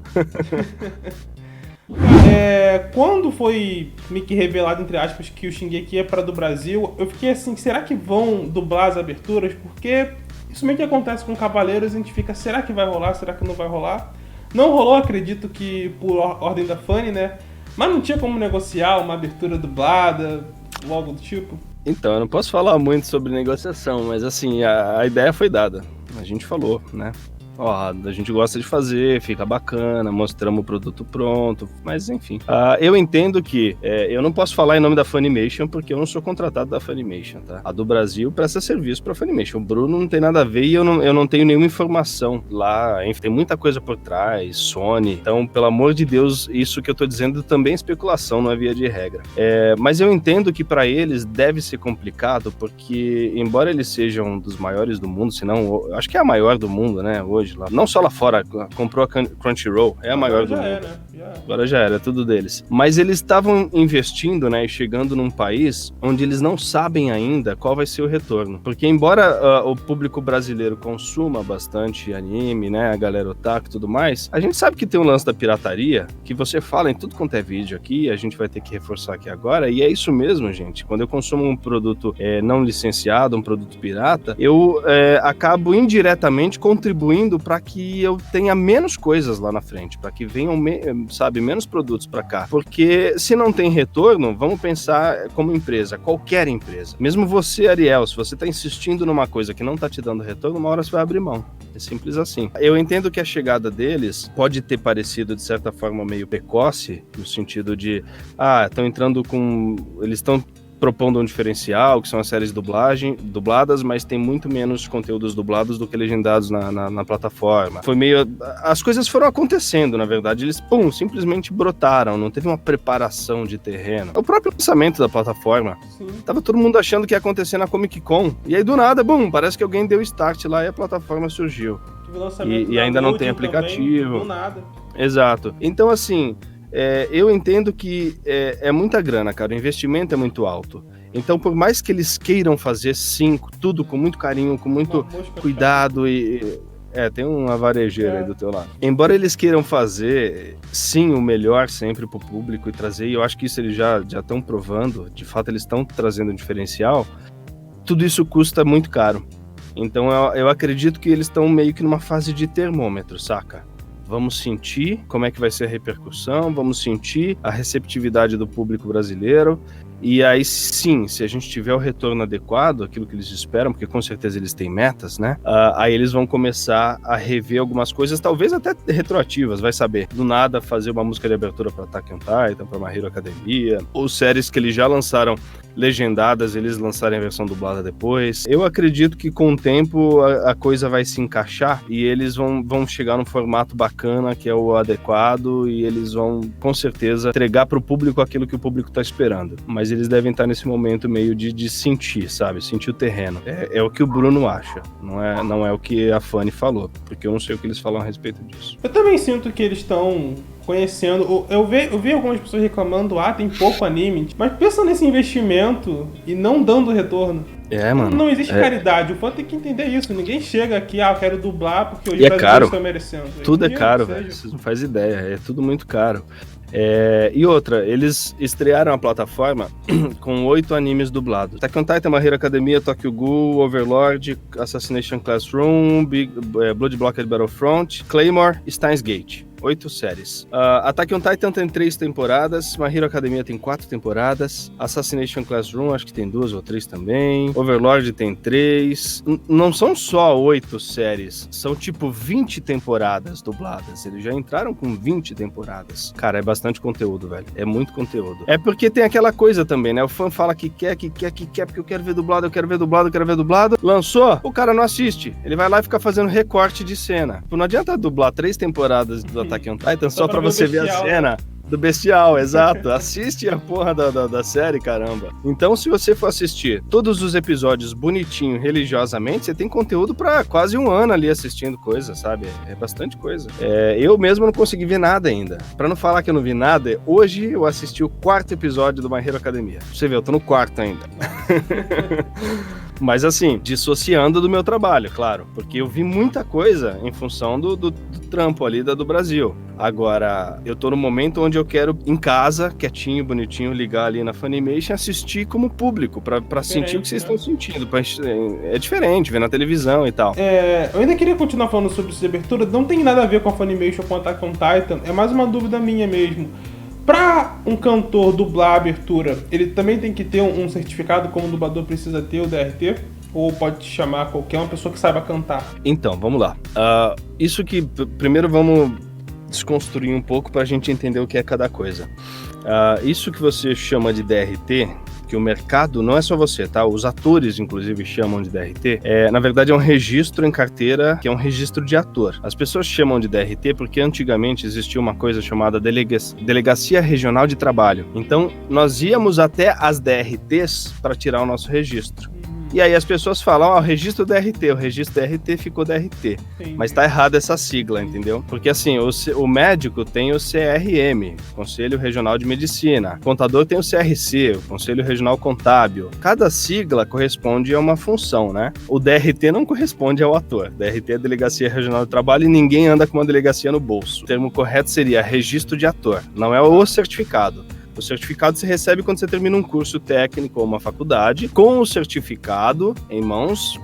Quando foi meio que revelado, entre aspas, que o Shingeki é para do Brasil, eu fiquei assim, será que vão dublar as aberturas? Porque isso meio que acontece com Cavaleiros, a gente fica, será que vai rolar, será que não vai rolar? Não rolou, acredito que por ordem da Funny, né? Mas não tinha como negociar uma abertura dublada, logo do tipo? Então, eu não posso falar muito sobre negociação, mas assim, a ideia foi dada. A gente falou, né? A gente gosta de fazer, fica bacana, mostramos o produto pronto, mas enfim. Eu entendo que eu não posso falar em nome da Funimation, porque eu não sou contratado da Funimation, tá? A do Brasil presta serviço pra Funimation. O Bruno não tem nada a ver e eu não tenho nenhuma informação lá. Enfim, tem muita coisa por trás, Sony. Então, pelo amor de Deus, isso que eu tô dizendo também é especulação, não é via de regra. Mas eu entendo que pra eles deve ser complicado, porque embora eles sejam um dos maiores do mundo, se não, acho que é a maior do mundo, né, hoje, lá. Não só lá fora, comprou a Crunchyroll, é a maior do mundo. Agora já era, tudo deles. Mas eles estavam investindo, né, e chegando num país onde eles não sabem ainda qual vai ser o retorno. Porque embora o público brasileiro consuma bastante anime, né, a galera otaku e tudo mais, a gente sabe que tem um lance da pirataria, que você fala em tudo quanto é vídeo aqui, a gente vai ter que reforçar aqui agora, e é isso mesmo, gente. Quando eu consumo um produto não licenciado, um produto pirata, eu acabo indiretamente contribuindo para que eu tenha menos coisas lá na frente, para que venham, menos produtos para cá. Porque se não tem retorno, vamos pensar como empresa, qualquer empresa. Mesmo você, Ariel, se você tá insistindo numa coisa que não tá te dando retorno, uma hora você vai abrir mão. É simples assim. Eu entendo que a chegada deles pode ter parecido, de certa forma, meio precoce, no sentido de, estão entrando com... Eles estão propondo um diferencial, que são as séries dubladas, mas tem muito menos conteúdos dublados do que legendados na plataforma. Foi meio... As coisas foram acontecendo, na verdade. Eles, simplesmente brotaram, não teve uma preparação de terreno. O próprio lançamento da plataforma. Sim. Tava todo mundo achando que ia acontecer na Comic Con. E aí, do nada, parece que alguém deu start lá e a plataforma surgiu. E ainda não tem aplicativo. Também, do nada. Exato. Então, assim... eu entendo que é muita grana, cara, o investimento é muito alto. Então, por mais que eles queiram fazer, sim, tudo com muito carinho, com muito cuidado e... tem uma varejeira aí do teu lado. Embora eles queiram fazer, sim, o melhor sempre pro público e trazer, e eu acho que isso eles já estão provando, de fato eles estão trazendo um diferencial, tudo isso custa muito caro. Então, eu acredito que eles estão meio que numa fase de termômetro, saca? Vamos sentir como é que vai ser a repercussão, vamos sentir a receptividade do público brasileiro. E aí sim, se a gente tiver o retorno adequado, aquilo que eles esperam, porque com certeza eles têm metas, né? Aí eles vão começar a rever algumas coisas, talvez até retroativas, vai saber. Do nada fazer uma música de abertura para Attack on Titan, para My Hero Academia, ou séries que eles já lançaram legendadas, eles lançarem a versão dublada depois. Eu acredito que com o tempo a coisa vai se encaixar e eles vão chegar num formato bacana, que é o adequado, e eles vão com certeza entregar pro público aquilo que o público tá esperando. Mas eles devem estar nesse momento meio de sentir, sabe? Sentir o terreno. É o que o Bruno acha, não é o que a Fanny falou, porque eu não sei o que eles falam a respeito disso. Eu também sinto que eles estão conhecendo. Eu vi algumas pessoas reclamando, tem pouco anime, mas pensando nesse investimento e não dando retorno. Mano. Não existe caridade, o fã tem que entender isso. Ninguém chega aqui, eu quero dublar porque os brasileiros estão merecendo. Tudo é caro, velho. Vocês não fazem ideia, é tudo muito caro. E outra, eles estrearam a plataforma com 8 animes dublados. Attack on Titan, My Hero Academia, Tokyo Ghoul, Overlord, Assassination Classroom, Blood Blocked Battlefront, Claymore, Steins Gate. 8 séries. Attack on Titan tem 3 temporadas, My Hero Academia tem 4 temporadas, Assassination Classroom acho que tem 2 ou 3 também, Overlord tem 3. Não são só 8 séries, são tipo 20 temporadas dubladas. Eles já entraram com 20 temporadas. Cara, é bastante conteúdo, velho. É muito conteúdo. É porque tem aquela coisa também, né? O fã fala que quer, porque eu quero ver dublado, eu quero ver dublado. Lançou, o cara não assiste. Ele vai lá e fica fazendo recorte de cena. Não adianta dublar 3 temporadas do Attack on Titan só pra você ver a cena do bestial, exato. Assiste a porra da série, caramba. Então, se você for assistir todos os episódios bonitinho, religiosamente, você tem conteúdo pra quase um ano ali assistindo coisa, sabe? É bastante coisa. Eu mesmo não consegui ver nada ainda. Pra não falar que eu não vi nada, hoje eu assisti o 4º episódio do My Hero Academia. Você vê, eu tô no 4º ainda. Mas assim, dissociando do meu trabalho, claro, porque eu vi muita coisa em função do trampo ali do Brasil. Agora, eu tô no momento onde eu quero, em casa, quietinho, bonitinho, ligar ali na Funimation, assistir como público, pra sentir o que vocês estão sentindo. É diferente, ver na televisão e tal. Eu ainda queria continuar falando sobre isso de abertura, não tem nada a ver com a Funimation, com Attack on Titan, é mais uma dúvida minha mesmo. Pra um cantor dublar a abertura, ele também tem que ter um certificado como o dublador precisa ter, o DRT? Ou pode te chamar qualquer uma pessoa que saiba cantar? Então, vamos lá. Isso que... Primeiro vamos desconstruir um pouco pra gente entender o que é cada coisa. Isso que você chama de DRT... que o mercado, não é só você, tá? Os atores, inclusive, chamam de DRT. Na verdade, é um registro em carteira, que é um registro de ator. As pessoas chamam de DRT porque antigamente existia uma coisa chamada Delegacia Regional de Trabalho. Então, nós íamos até as DRTs para tirar o nosso registro. E aí as pessoas falam, o registro DRT, o registro DRT ficou DRT. Sim. Mas tá errada essa sigla, entendeu? Porque assim, o médico tem o CRM, Conselho Regional de Medicina. O contador tem o CRC, o Conselho Regional Contábil. Cada sigla corresponde a uma função, né? O DRT não corresponde ao ator. DRT é Delegacia Regional de Trabalho e ninguém anda com uma delegacia no bolso. O termo correto seria registro de ator, não é o certificado. O certificado você recebe quando você termina um curso técnico ou uma faculdade, com o certificado em mãos,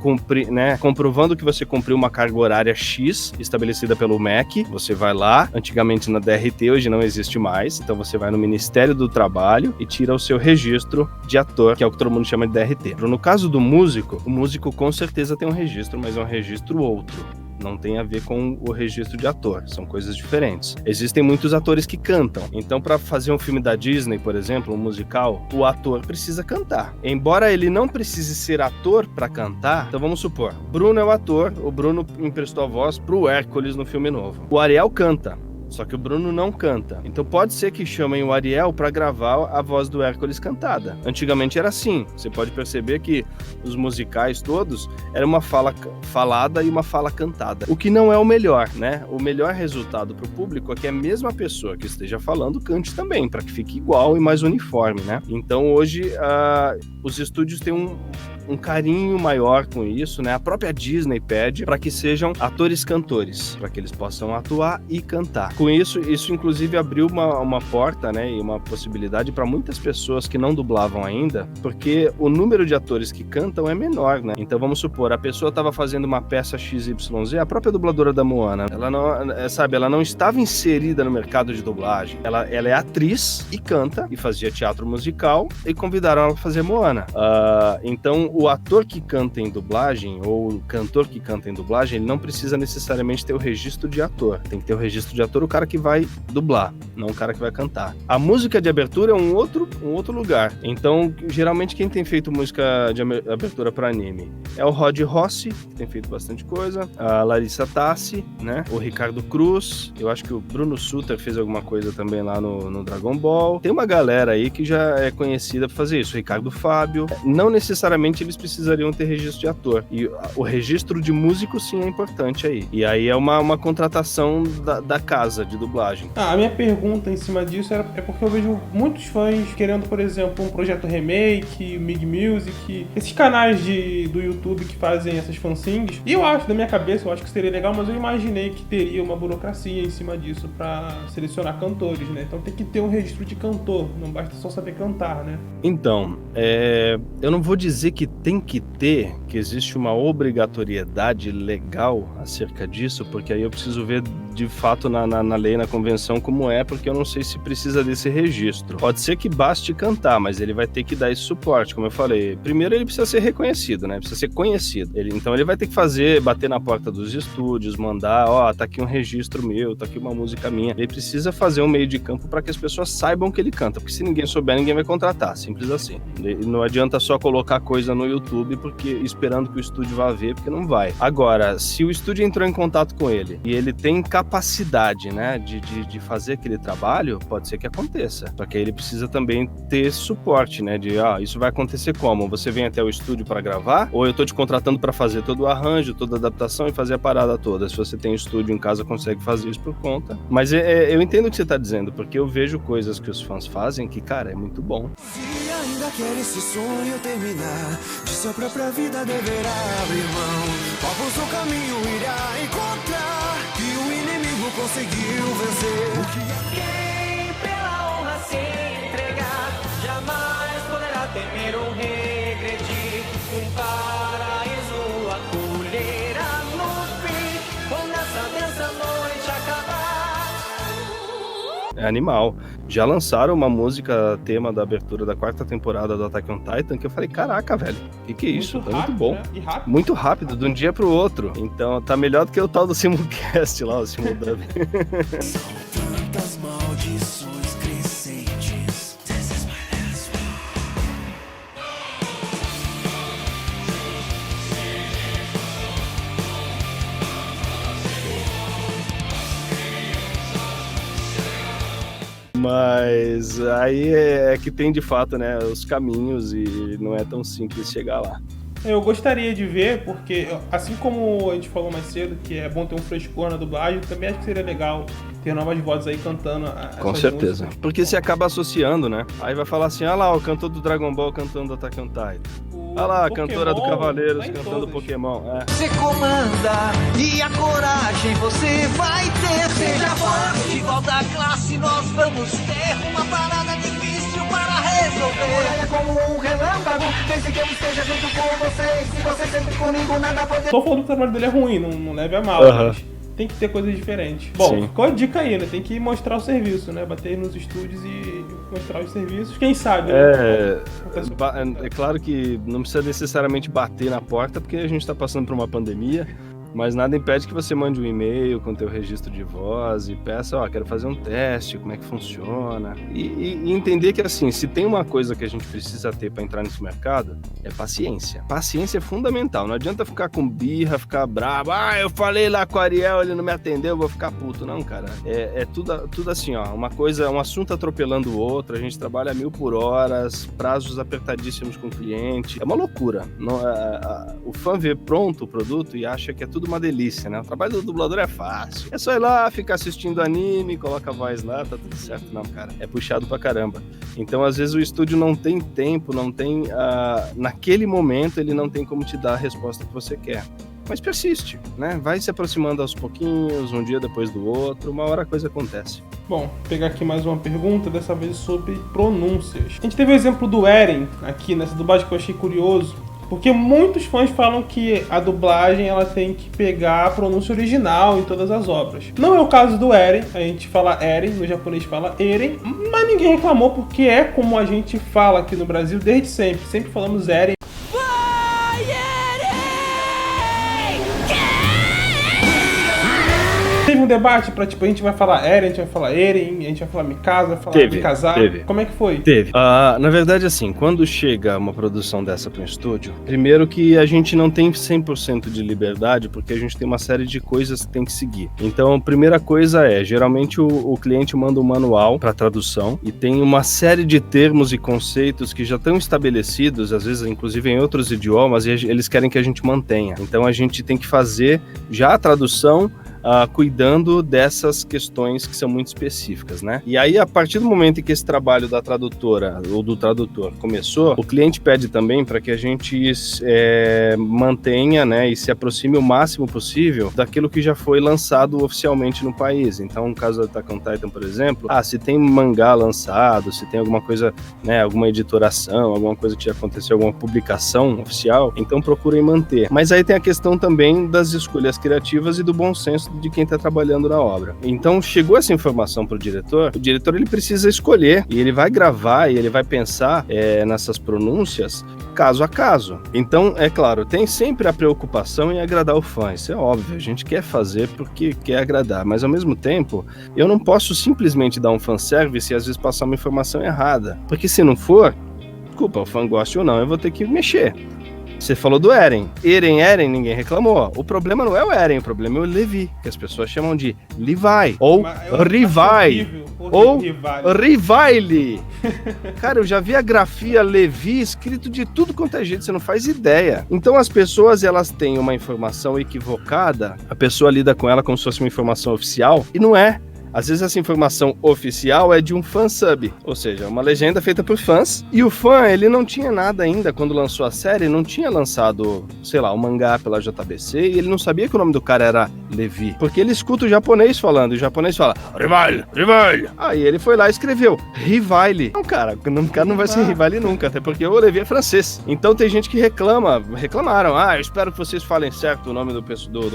comprovando que você cumpriu uma carga horária X estabelecida pelo MEC. Você vai lá, antigamente na DRT, hoje não existe mais, então você vai no Ministério do Trabalho e tira o seu registro de ator, que é o que todo mundo chama de DRT. No caso do músico, o músico com certeza tem um registro, mas é um registro outro. Não tem a ver com o registro de ator, são coisas diferentes. Existem muitos atores que cantam, então para fazer um filme da Disney, por exemplo, um musical, o ator precisa cantar. Embora ele não precise ser ator para cantar, então vamos supor, Bruno é o ator, o Bruno emprestou a voz pro Hércules no filme novo. O Ariel canta. Só que o Bruno não canta. Então pode ser que chamem o Ariel para gravar a voz do Hércules cantada. Antigamente era assim. Você pode perceber que os musicais todos era uma fala falada e uma fala cantada. O que não é o melhor, né? O melhor resultado para o público é que a mesma pessoa que esteja falando cante também, para que fique igual e mais uniforme, né? Então hoje os estúdios têm um carinho maior com isso, né? A própria Disney pede para que sejam atores-cantores, para que eles possam atuar e cantar. Com isso inclusive abriu uma porta, né, e uma possibilidade para muitas pessoas que não dublavam ainda, porque o número de atores que cantam é menor, né? Então vamos supor, a pessoa estava fazendo uma peça XYZ, a própria dubladora da Moana, ela não estava inserida no mercado de dublagem. Ela é atriz e canta e fazia teatro musical e convidaram ela para fazer Moana. Então o ator que canta em dublagem ou o cantor que canta em dublagem, ele não precisa necessariamente ter o registro de ator. Tem que ter o registro de ator o cara que vai dublar, não o cara que vai cantar. A música de abertura é um outro lugar. Então, geralmente quem tem feito música de abertura para anime é o Rod Rossi, que tem feito bastante coisa, a Larissa Tassi, né? O Ricardo Cruz, eu acho que o Bruno Sutter fez alguma coisa também lá no Dragon Ball. Tem uma galera aí que já é conhecida por fazer isso, o Ricardo Fábio. Não necessariamente eles precisariam ter registro de ator. E o registro de músico sim é importante aí. E aí é uma contratação da casa de dublagem. A minha pergunta em cima disso é porque eu vejo muitos fãs querendo, por exemplo, um projeto remake, Mig Music, esses canais do YouTube que fazem essas fansings. E eu acho, da minha cabeça, eu acho que seria legal, mas eu imaginei que teria uma burocracia em cima disso pra selecionar cantores, né? Então tem que ter um registro de cantor, não basta só saber cantar, né? Então, eu não vou dizer que tem que ter, que existe uma obrigatoriedade legal acerca disso, porque aí eu preciso ver de fato na lei, na convenção, como é, porque eu não sei se precisa desse registro. Pode ser que baste cantar, mas ele vai ter que dar esse suporte, como eu falei. Primeiro ele precisa ser reconhecido, né? Precisa ser conhecido. Então ele vai ter que bater na porta dos estúdios, mandar, tá aqui um registro meu, tá aqui uma música minha. Ele precisa fazer um meio de campo para que as pessoas saibam que ele canta, porque se ninguém souber, ninguém vai contratar, simples assim. Não adianta só colocar coisa no YouTube porque esperando que o estúdio vá ver, porque não vai. Agora, se o estúdio entrou em contato com ele e ele tem capacidade, né, de fazer aquele trabalho, pode ser que aconteça. Só que aí ele precisa também ter suporte, né, isso vai acontecer como? Você vem até o estúdio para gravar, ou eu tô te contratando para fazer todo o arranjo, toda a adaptação e fazer a parada toda. Se você tem estúdio em casa, consegue fazer isso por conta. Mas eu entendo o que você tá dizendo, porque eu vejo coisas que os fãs fazem que, cara, é muito bom. Se ainda quer esse sonho terminar, de sua própria vida deverá abrir mão. Povos o caminho irá encontrar, que o inimigo conseguiu vencer. Quem pela honra se entregar, jamais poderá temer ou regredir. Um paraíso acolherá no fim, quando essa densa noite acabar. É animal. Já lançaram uma música tema da abertura da 4ª temporada do Attack on Titan, que eu falei, caraca, velho, que é isso? Tá muito bom. Né? E rápido. Muito rápido, de um dia pro outro. Então tá melhor do que o tal do Simulcast lá, o Simuldub. São tantas maldições crescentes. This is my last Mas aí é que tem de fato, né, os caminhos e não é tão simples chegar lá. Eu gostaria de ver, porque assim como a gente falou mais cedo, que é bom ter um frescor na dublagem, também acho que seria legal ter novas vozes aí cantando. Com certeza. Músicas. Porque se acaba associando, né? Aí vai falar assim, lá, o cantor do Dragon Ball cantando Attack on Titan. Lá, a cantora do Cavaleiros cantando Pokémon. Você comanda e a coragem você vai ter. Seja forte, igual da classe, nós vamos ter uma parada difícil para resolver. É como um relâmpago, pense que eu esteja junto com vocês. Se você sempre comigo, nada pode... Tô falando que o trabalho dele é ruim, não leve a mal, mas tem que ter coisas diferentes. Bom, Sim. Ficou a dica aí, né? Tem que mostrar o serviço, né? Bater nos estúdios e mostrar os serviços. Quem sabe, né? É claro que não precisa necessariamente bater na porta, porque a gente tá passando por uma pandemia. Mas nada impede que você mande um e-mail com teu registro de voz e peça, quero fazer um teste, como é que funciona. E entender que, assim, se tem uma coisa que a gente precisa ter para entrar nesse mercado, é paciência. Paciência é fundamental. Não adianta ficar com birra, ficar bravo. Eu falei lá com o Ariel, ele não me atendeu, eu vou ficar puto. Não, cara. É tudo assim, uma coisa, um assunto atropelando o outro. A gente trabalha 1000 por hora, prazos apertadíssimos com o cliente. É uma loucura. O fã vê pronto o produto e acha que é tudo tudo uma delícia, né? O trabalho do dublador é fácil. É só ir lá, ficar assistindo anime, coloca a voz lá, tá tudo certo. Não, cara, é puxado pra caramba. Então, às vezes, o estúdio não tem tempo, não tem... naquele momento, ele não tem como te dar a resposta que você quer. Mas persiste, né? Vai se aproximando aos pouquinhos, um dia depois do outro, uma hora a coisa acontece. Bom, vou pegar aqui mais uma pergunta, dessa vez sobre pronúncias. A gente teve o exemplo do Eren aqui nessa dublagem que eu achei curioso, porque muitos fãs falam que a dublagem ela tem que pegar a pronúncia original em todas as obras. Não é o caso do Eren, a gente fala Eren, no japonês fala Eren, mas ninguém reclamou porque é como a gente fala aqui no Brasil desde sempre. Sempre falamos Eren. Teve um debate pra, tipo, a gente vai falar Eren, a gente vai falar Eren, a gente vai falar Mikasa, vai falar Mikasa. Teve. Como é que foi? Teve. Na verdade, assim, quando chega uma produção dessa para um estúdio, primeiro que a gente não tem 100% de liberdade, porque a gente tem uma série de coisas que tem que seguir. Então, a primeira coisa é, geralmente o cliente manda um manual para tradução e tem uma série de termos e conceitos que já estão estabelecidos, às vezes, inclusive em outros idiomas, e eles querem que a gente mantenha. Então, a gente tem que fazer já a tradução cuidando dessas questões que são muito específicas, né? E aí, a partir do momento em que esse trabalho da tradutora ou do tradutor começou, o cliente pede também para que a gente mantenha, né, e se aproxime o máximo possível daquilo que já foi lançado oficialmente no país. Então, no caso da Attack on Titan, por exemplo, se tem mangá lançado, se tem alguma coisa, né, alguma editoração, alguma coisa que já aconteceu, alguma publicação oficial, então procurem manter. Mas aí tem a questão também das escolhas criativas e do bom senso de quem está trabalhando na obra. Então, chegou essa informação para o diretor ele precisa escolher, e ele vai gravar, e ele vai pensar nessas pronúncias caso a caso. Então, é claro, tem sempre a preocupação em agradar o fã, isso é óbvio, a gente quer fazer porque quer agradar, mas ao mesmo tempo, eu não posso simplesmente dar um fanservice e às vezes passar uma informação errada, porque se não for, desculpa, o fã goste ou não, eu vou ter que mexer. Você falou do Eren. Eren, ninguém reclamou. O problema não é o Eren, o problema é o Levi, que as pessoas chamam de Levi, ou Rivai, ou Rivaile. Cara, eu já vi a grafia Levi escrito de tudo quanto é jeito, você não faz ideia. Então as pessoas, elas têm uma informação equivocada, a pessoa lida com ela como se fosse uma informação oficial, e não é. Às vezes essa informação oficial é de um fansub, ou seja, uma legenda feita por fãs, e o fã, ele não tinha nada ainda, quando lançou a série, não tinha lançado, sei lá, um mangá pela JBC, e ele não sabia que o nome do cara era Levi, porque ele escuta o japonês falando, e o japonês fala, Rivaile. Aí ele foi lá e escreveu, Rivaile. Não, cara, o nome do cara não vai ser Rivaile nunca, até porque o Levi é francês. Então tem gente que reclamaram, eu espero que vocês falem certo o nome do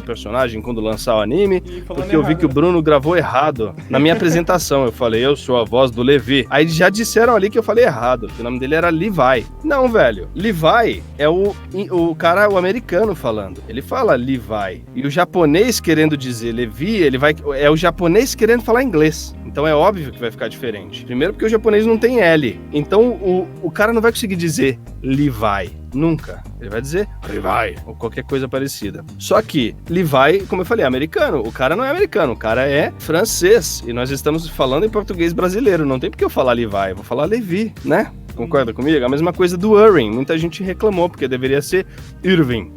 personagem quando lançar o anime, porque eu vi que o Bruno gravou errado. Na minha apresentação, eu falei, eu sou a voz do Levi. Aí já disseram ali que eu falei errado, que o nome dele era Levi. Não, velho. Levi é o cara, o americano falando. Ele fala Levi. E o japonês querendo dizer Levi, é o japonês querendo falar inglês. Então é óbvio que vai ficar diferente. Primeiro porque o japonês não tem L. Então o cara não vai conseguir dizer Levi. Nunca. Ele vai dizer Levi, ou qualquer coisa parecida. Só que Levi, como eu falei, é americano. O cara não é americano, o cara é francês. E nós estamos falando em português brasileiro. Não tem porque eu falar Levi, eu vou falar Levi, né? Concorda comigo? A mesma coisa do Irving. Muita gente reclamou, porque deveria ser Irving.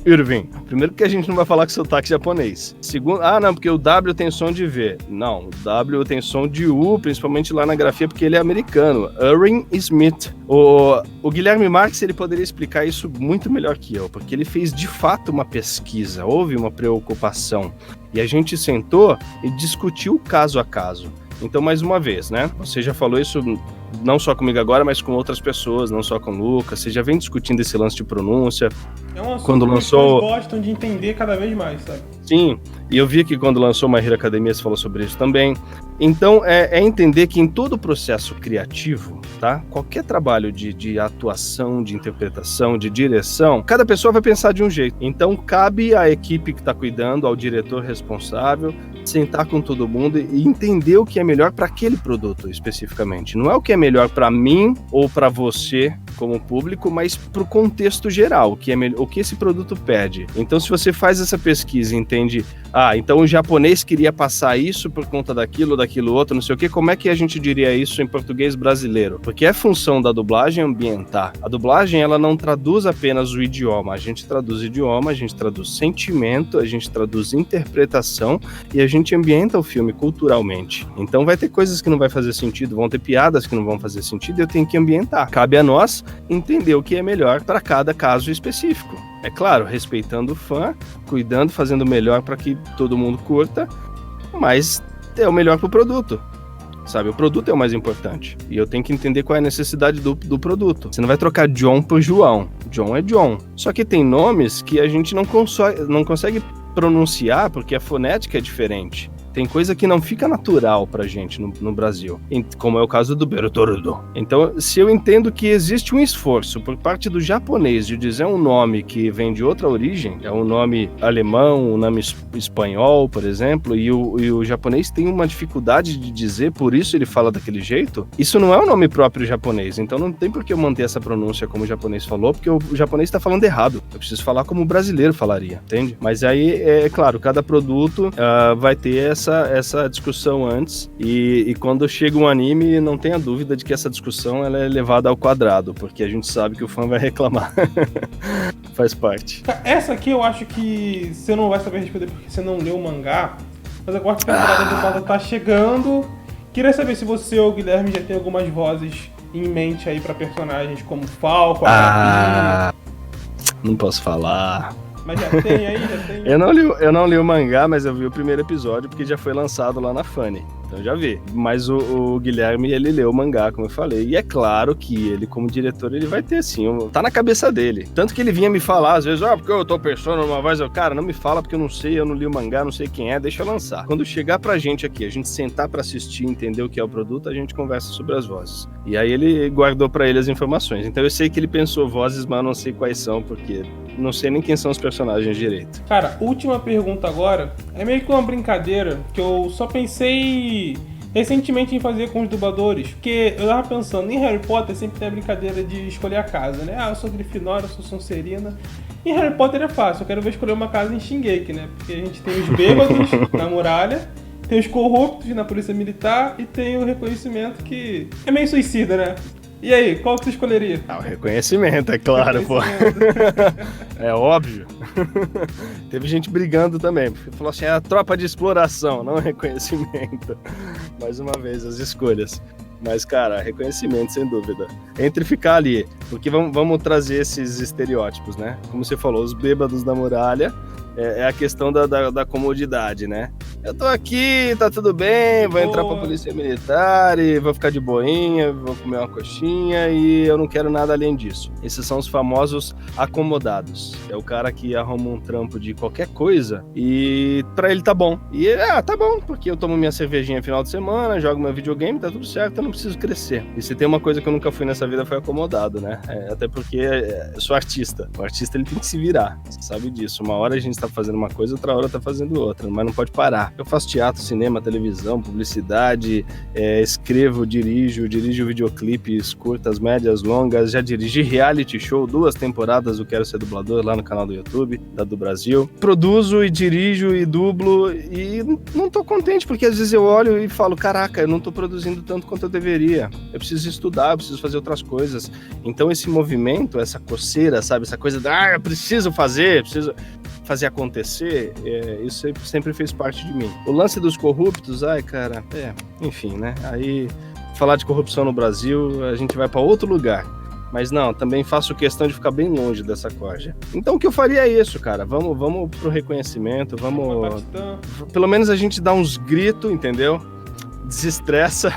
Primeiro porque a gente não vai falar com sotaque japonês. Segundo, não, porque o W tem som de V. Não, o W tem som de U, principalmente lá na grafia, porque ele é americano. Irving Smith. O Guilherme Marques, ele poderia explicar isso muito melhor que eu, porque ele fez de fato uma pesquisa, houve uma preocupação. E a gente sentou e discutiu caso a caso. Então, mais uma vez, né? Você já falou isso não só comigo agora, mas com outras pessoas, não só com o Lucas. Você já vem discutindo esse lance de pronúncia. É um assunto que as pessoas gostam de entender cada vez mais, sabe? Sim, e eu vi que quando lançou My Hero Academia você falou sobre isso também. Então, é entender que em todo o processo criativo, tá? Qualquer trabalho de atuação, de interpretação, de direção, cada pessoa vai pensar de um jeito. Então, cabe à equipe que está cuidando, ao diretor responsável, sentar com todo mundo e entender o que é melhor para aquele produto especificamente. Não é o que é melhor para mim ou para você como público, mas para o contexto geral, o que esse produto pede. Então, se você faz essa pesquisa e entende Então o japonês queria passar isso por conta daquilo outro, não sei o quê. Como é que a gente diria isso em português brasileiro? Porque é função da dublagem ambientar. A dublagem, ela não traduz apenas o idioma. A gente traduz idioma, a gente traduz sentimento, a gente traduz interpretação e a gente ambienta o filme culturalmente. Então vai ter coisas que não vai fazer sentido, vão ter piadas que não vão fazer sentido e eu tenho que ambientar. Cabe a nós entender o que é melhor para cada caso específico. É claro, respeitando o fã, cuidando, fazendo o melhor para que todo mundo curta, mas é o melhor pro produto. Sabe, o produto é o mais importante. E eu tenho que entender qual é a necessidade do produto. Você não vai trocar John por João. John é John. Só que tem nomes que a gente não consegue pronunciar porque a fonética é diferente. Tem coisa que não fica natural pra gente no Brasil, como é o caso do Bertoldo. Então, se eu entendo que existe um esforço por parte do japonês de dizer um nome que vem de outra origem, é um nome alemão, um nome espanhol, por exemplo, e o japonês tem uma dificuldade de dizer, por isso ele fala daquele jeito, isso não é um nome próprio japonês, então não tem por que eu manter essa pronúncia como o japonês falou, porque o japonês tá falando errado. Eu preciso falar como o brasileiro falaria, entende? Mas aí, é claro, cada produto vai ter essa discussão antes e quando chega um anime, não tenha dúvida de que essa discussão ela é levada ao quadrado, porque a gente sabe que o fã vai reclamar. Faz parte. Essa aqui eu acho que você não vai saber responder porque você não leu o mangá, mas a quarta temporada de Pauta tá chegando. Queria saber se você ou o Guilherme já tem algumas vozes em mente aí pra personagens como Falco, não posso falar. Mas já tem aí? Já tem? Eu não li o mangá, mas eu vi o primeiro episódio porque já foi lançado lá na Funny. Então já vi. Mas o Guilherme, ele leu o mangá, como eu falei. E é claro que ele, como diretor, ele vai ter, assim, tá na cabeça dele. Tanto que ele vinha me falar, às vezes, porque eu tô pensando numa voz, cara, não me fala porque eu não sei, eu não li o mangá, não sei quem é, deixa eu lançar. Quando chegar pra gente aqui, a gente sentar pra assistir, entender o que é o produto, a gente conversa sobre as vozes. E aí ele guardou pra ele as informações. Então eu sei que ele pensou vozes, mas eu não sei quais são, porque não sei nem quem são os personagens direito. Cara, última pergunta agora. É meio que uma brincadeira que eu só pensei recentemente em fazer com os dubladores, porque eu tava pensando, em Harry Potter sempre tem a brincadeira de escolher a casa, né? Eu sou Grifinória, eu sou Sonserina. Em Harry Potter é fácil, eu quero ver escolher uma casa em Shingeki, né? Porque a gente tem os bêbados na muralha, tem os corruptos na polícia militar e tem o reconhecimento que é meio suicida, né? E aí, qual que você escolheria? O reconhecimento, é claro, pô. É óbvio. Teve gente brigando também, porque falou assim, é a tropa de exploração, não reconhecimento. Mais uma vez, as escolhas. Mas, cara, reconhecimento, sem dúvida. Entre ficar ali, porque vamos trazer esses estereótipos, né? Como você falou, os bêbados da muralha, é a questão da comodidade, né? Eu tô aqui, tá tudo bem, vou entrar pra polícia militar e vou ficar de boinha, vou comer uma coxinha e eu não quero nada além disso. Esses são os famosos acomodados. É o cara que arruma um trampo de qualquer coisa e pra ele tá bom. E tá bom, porque eu tomo minha cervejinha no final de semana, jogo meu videogame, tá tudo certo, eu não preciso crescer. E se tem uma coisa que eu nunca fui nessa vida foi acomodado, né? Até porque eu sou artista. O artista ele tem que se virar, você sabe disso. Uma hora a gente tá fazendo uma coisa, outra hora tá fazendo outra, mas não pode parar. Eu faço teatro, cinema, televisão, publicidade, escrevo, dirijo videoclipes curtas, médias, longas, já dirigi reality show, 2 temporadas do Quero Ser Dublador lá no canal do YouTube, do Brasil. Produzo e dirijo e dublo e não tô contente, porque às vezes eu olho e falo, caraca, eu não tô produzindo tanto quanto eu deveria. Eu preciso estudar, eu preciso fazer outras coisas. Então esse movimento, essa coceira, sabe, essa coisa de, eu preciso fazer acontecer, isso sempre fez parte de mim. O lance dos corruptos, cara, enfim, né? Aí, falar de corrupção no Brasil, a gente vai para outro lugar. Mas não, também faço questão de ficar bem longe dessa corja. Então o que eu faria é isso, cara. Vamos pro reconhecimento, vamos... Pelo menos a gente dá uns gritos, entendeu? Desestressa,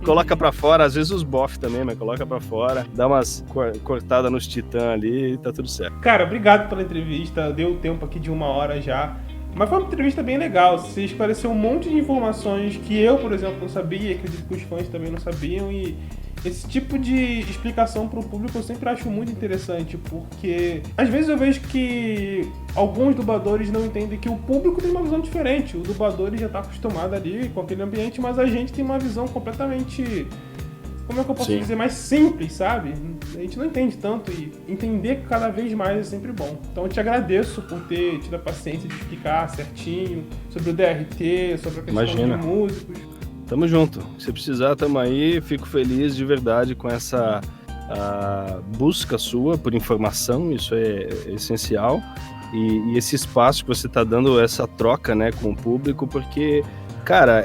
coloca pra fora, às vezes os bof também, mas coloca pra fora, dá umas cortadas nos titãs ali e tá tudo certo. Cara, obrigado pela entrevista, deu tempo aqui de 1 hora já, mas foi uma entrevista bem legal, você esclareceu um monte de informações que eu, por exemplo, não sabia, acredito que os fãs também não sabiam, e esse tipo de explicação para o público eu sempre acho muito interessante, porque às vezes eu vejo que alguns dubladores não entendem que o público tem uma visão diferente. O dublador já está acostumado ali com aquele ambiente, mas a gente tem uma visão completamente como é que eu posso dizer, mais simples, sabe? A gente não entende tanto e entender cada vez mais é sempre bom. Então eu te agradeço por ter tido a paciência de explicar certinho sobre o DRT, sobre a questão de músicos. Tamo junto. Se precisar, tamo aí. Fico feliz de verdade com essa busca sua por informação, isso é essencial. E esse espaço que você tá dando, essa troca, né, com o público, porque... Cara,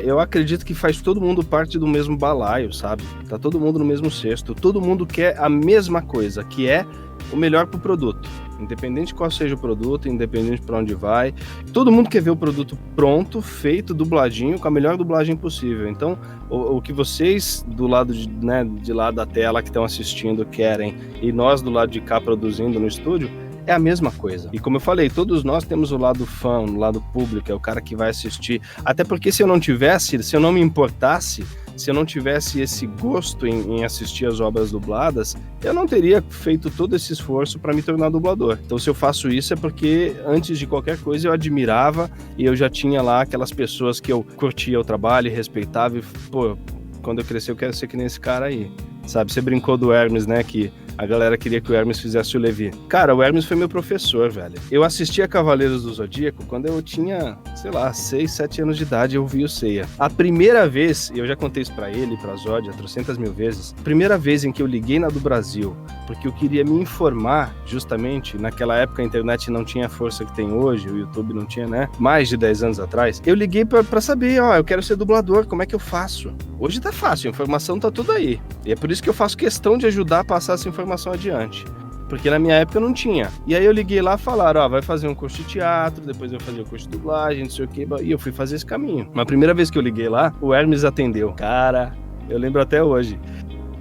eu acredito que faz todo mundo parte do mesmo balaio, sabe? Tá todo mundo no mesmo cesto. Todo mundo quer a mesma coisa, que é o melhor pro produto. Independente de qual seja o produto, independente para onde vai. Todo mundo quer ver o produto pronto, feito, dubladinho, com a melhor dublagem possível. Então, o que vocês do lado de lá da tela que estão assistindo querem, e nós do lado de cá produzindo no estúdio, é a mesma coisa. E como eu falei, todos nós temos o lado fã, o lado público, é o cara que vai assistir. Até porque se eu não me importasse, se eu não tivesse esse gosto em assistir as obras dubladas, eu não teria feito todo esse esforço para me tornar dublador. Então se eu faço isso é porque antes de qualquer coisa eu admirava e eu já tinha lá aquelas pessoas que eu curtia o trabalho e respeitava e, pô, quando eu crescer eu quero ser que nem esse cara aí. Sabe, você brincou do Hermes, né, que a galera queria que o Hermes fizesse o Levi. Cara, o Hermes foi meu professor, velho. Eu assistia Cavaleiros do Zodíaco quando eu tinha, sei lá, 6, 7 anos de idade, eu vi o Seiya. A primeira vez, e eu já contei isso pra ele, pra Zod, 300 mil vezes, a primeira vez em que eu liguei na do Brasil, porque eu queria me informar, justamente, naquela época a internet não tinha a força que tem hoje, o YouTube não tinha, né, mais de 10 anos atrás, eu liguei pra saber, eu quero ser dublador, como é que eu faço? Hoje tá fácil, a informação tá tudo aí. E é por isso que eu faço questão de ajudar a passar essa informação adiante. Porque na minha época não tinha. E aí eu liguei lá e falaram, vai fazer um curso de teatro, depois eu vou fazer um curso de dublagem, não sei o que. E eu fui fazer esse caminho. Mas a primeira vez que eu liguei lá, o Hermes atendeu. Cara, eu lembro até hoje.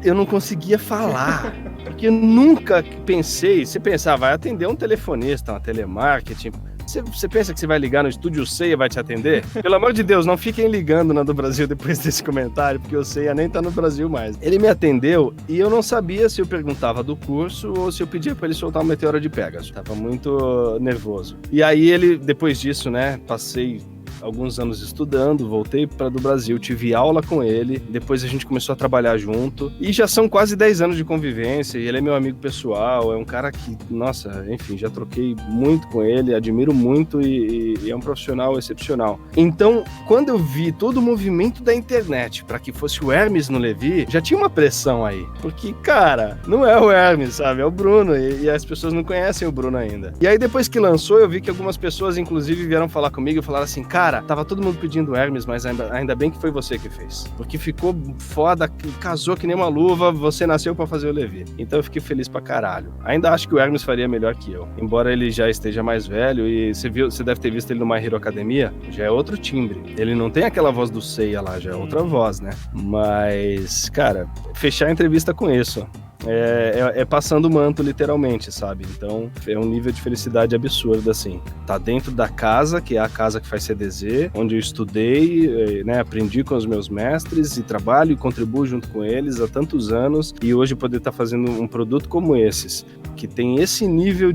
Eu não conseguia falar. Porque eu nunca pensei, você pensava, vai atender um telefonista, uma telemarketing. Você pensa que você vai ligar no estúdio, o Seiya vai te atender? Pelo amor de Deus, não fiquem ligando na do Brasil depois desse comentário, porque o Seiya nem tá no Brasil mais. Ele me atendeu e eu não sabia se eu perguntava do curso ou se eu pedia pra ele soltar uma meteora de Pegasus. Tava muito nervoso. E aí ele, depois disso, né, passei alguns anos estudando, voltei para do Brasil, tive aula com ele, depois a gente começou a trabalhar junto, e já são quase 10 anos de convivência, e ele é meu amigo pessoal, é um cara que, nossa, enfim, já troquei muito com ele, admiro muito e é um profissional excepcional. Então, quando eu vi todo o movimento da internet para que fosse o Hermes no Levi, já tinha uma pressão aí, porque, cara, não é o Hermes, sabe, é o Bruno, e as pessoas não conhecem o Bruno ainda. E aí, depois que lançou, eu vi que algumas pessoas, inclusive, vieram falar comigo e falaram assim, cara, tava todo mundo pedindo Hermes, mas ainda bem que foi você que fez. Porque ficou foda, casou que nem uma luva, você nasceu pra fazer o Levi. Então eu fiquei feliz pra caralho. Ainda acho que o Hermes faria melhor que eu. Embora ele já esteja mais velho, e você deve ter visto ele no My Hero Academia, já é outro timbre. Ele não tem aquela voz do Seiya lá, já é outra voz, né? Mas, cara, fechar a entrevista com isso. É passando o manto, literalmente, sabe? Então, é um nível de felicidade absurdo, assim. Tá dentro da casa, que é a casa que faz CDZ, onde eu estudei, né, aprendi com os meus mestres e trabalho e contribuo junto com eles há tantos anos, e hoje poder estar fazendo um produto como esses, que tem esse nível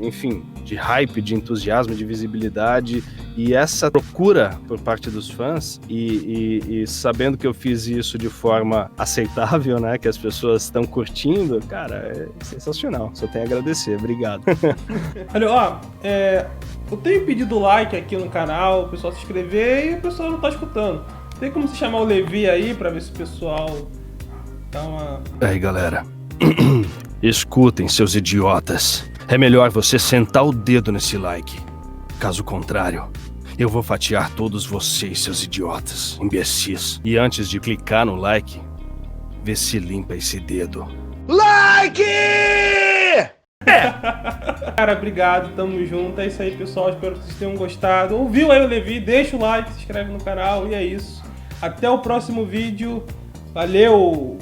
enfim, de hype, de entusiasmo, de visibilidade e essa procura por parte dos fãs e sabendo que eu fiz isso de forma aceitável, né, que as pessoas estão curtindo, cara, é sensacional, só tenho a agradecer, obrigado. Olha, eu tenho pedido like aqui no canal, o pessoal se inscrever e o pessoal não tá escutando. Tem como se chamar o Levi aí pra ver se o pessoal dá uma... Aí, galera, escutem, seus idiotas. É melhor você sentar o dedo nesse like. Caso contrário, eu vou fatiar todos vocês, seus idiotas, imbecis. E antes de clicar no like, vê se limpa esse dedo. Like! Cara, obrigado, tamo junto. É isso aí, pessoal. Espero que vocês tenham gostado. Ouviu aí o Levi? Deixa o like, se inscreve no canal e é isso. Até o próximo vídeo. Valeu!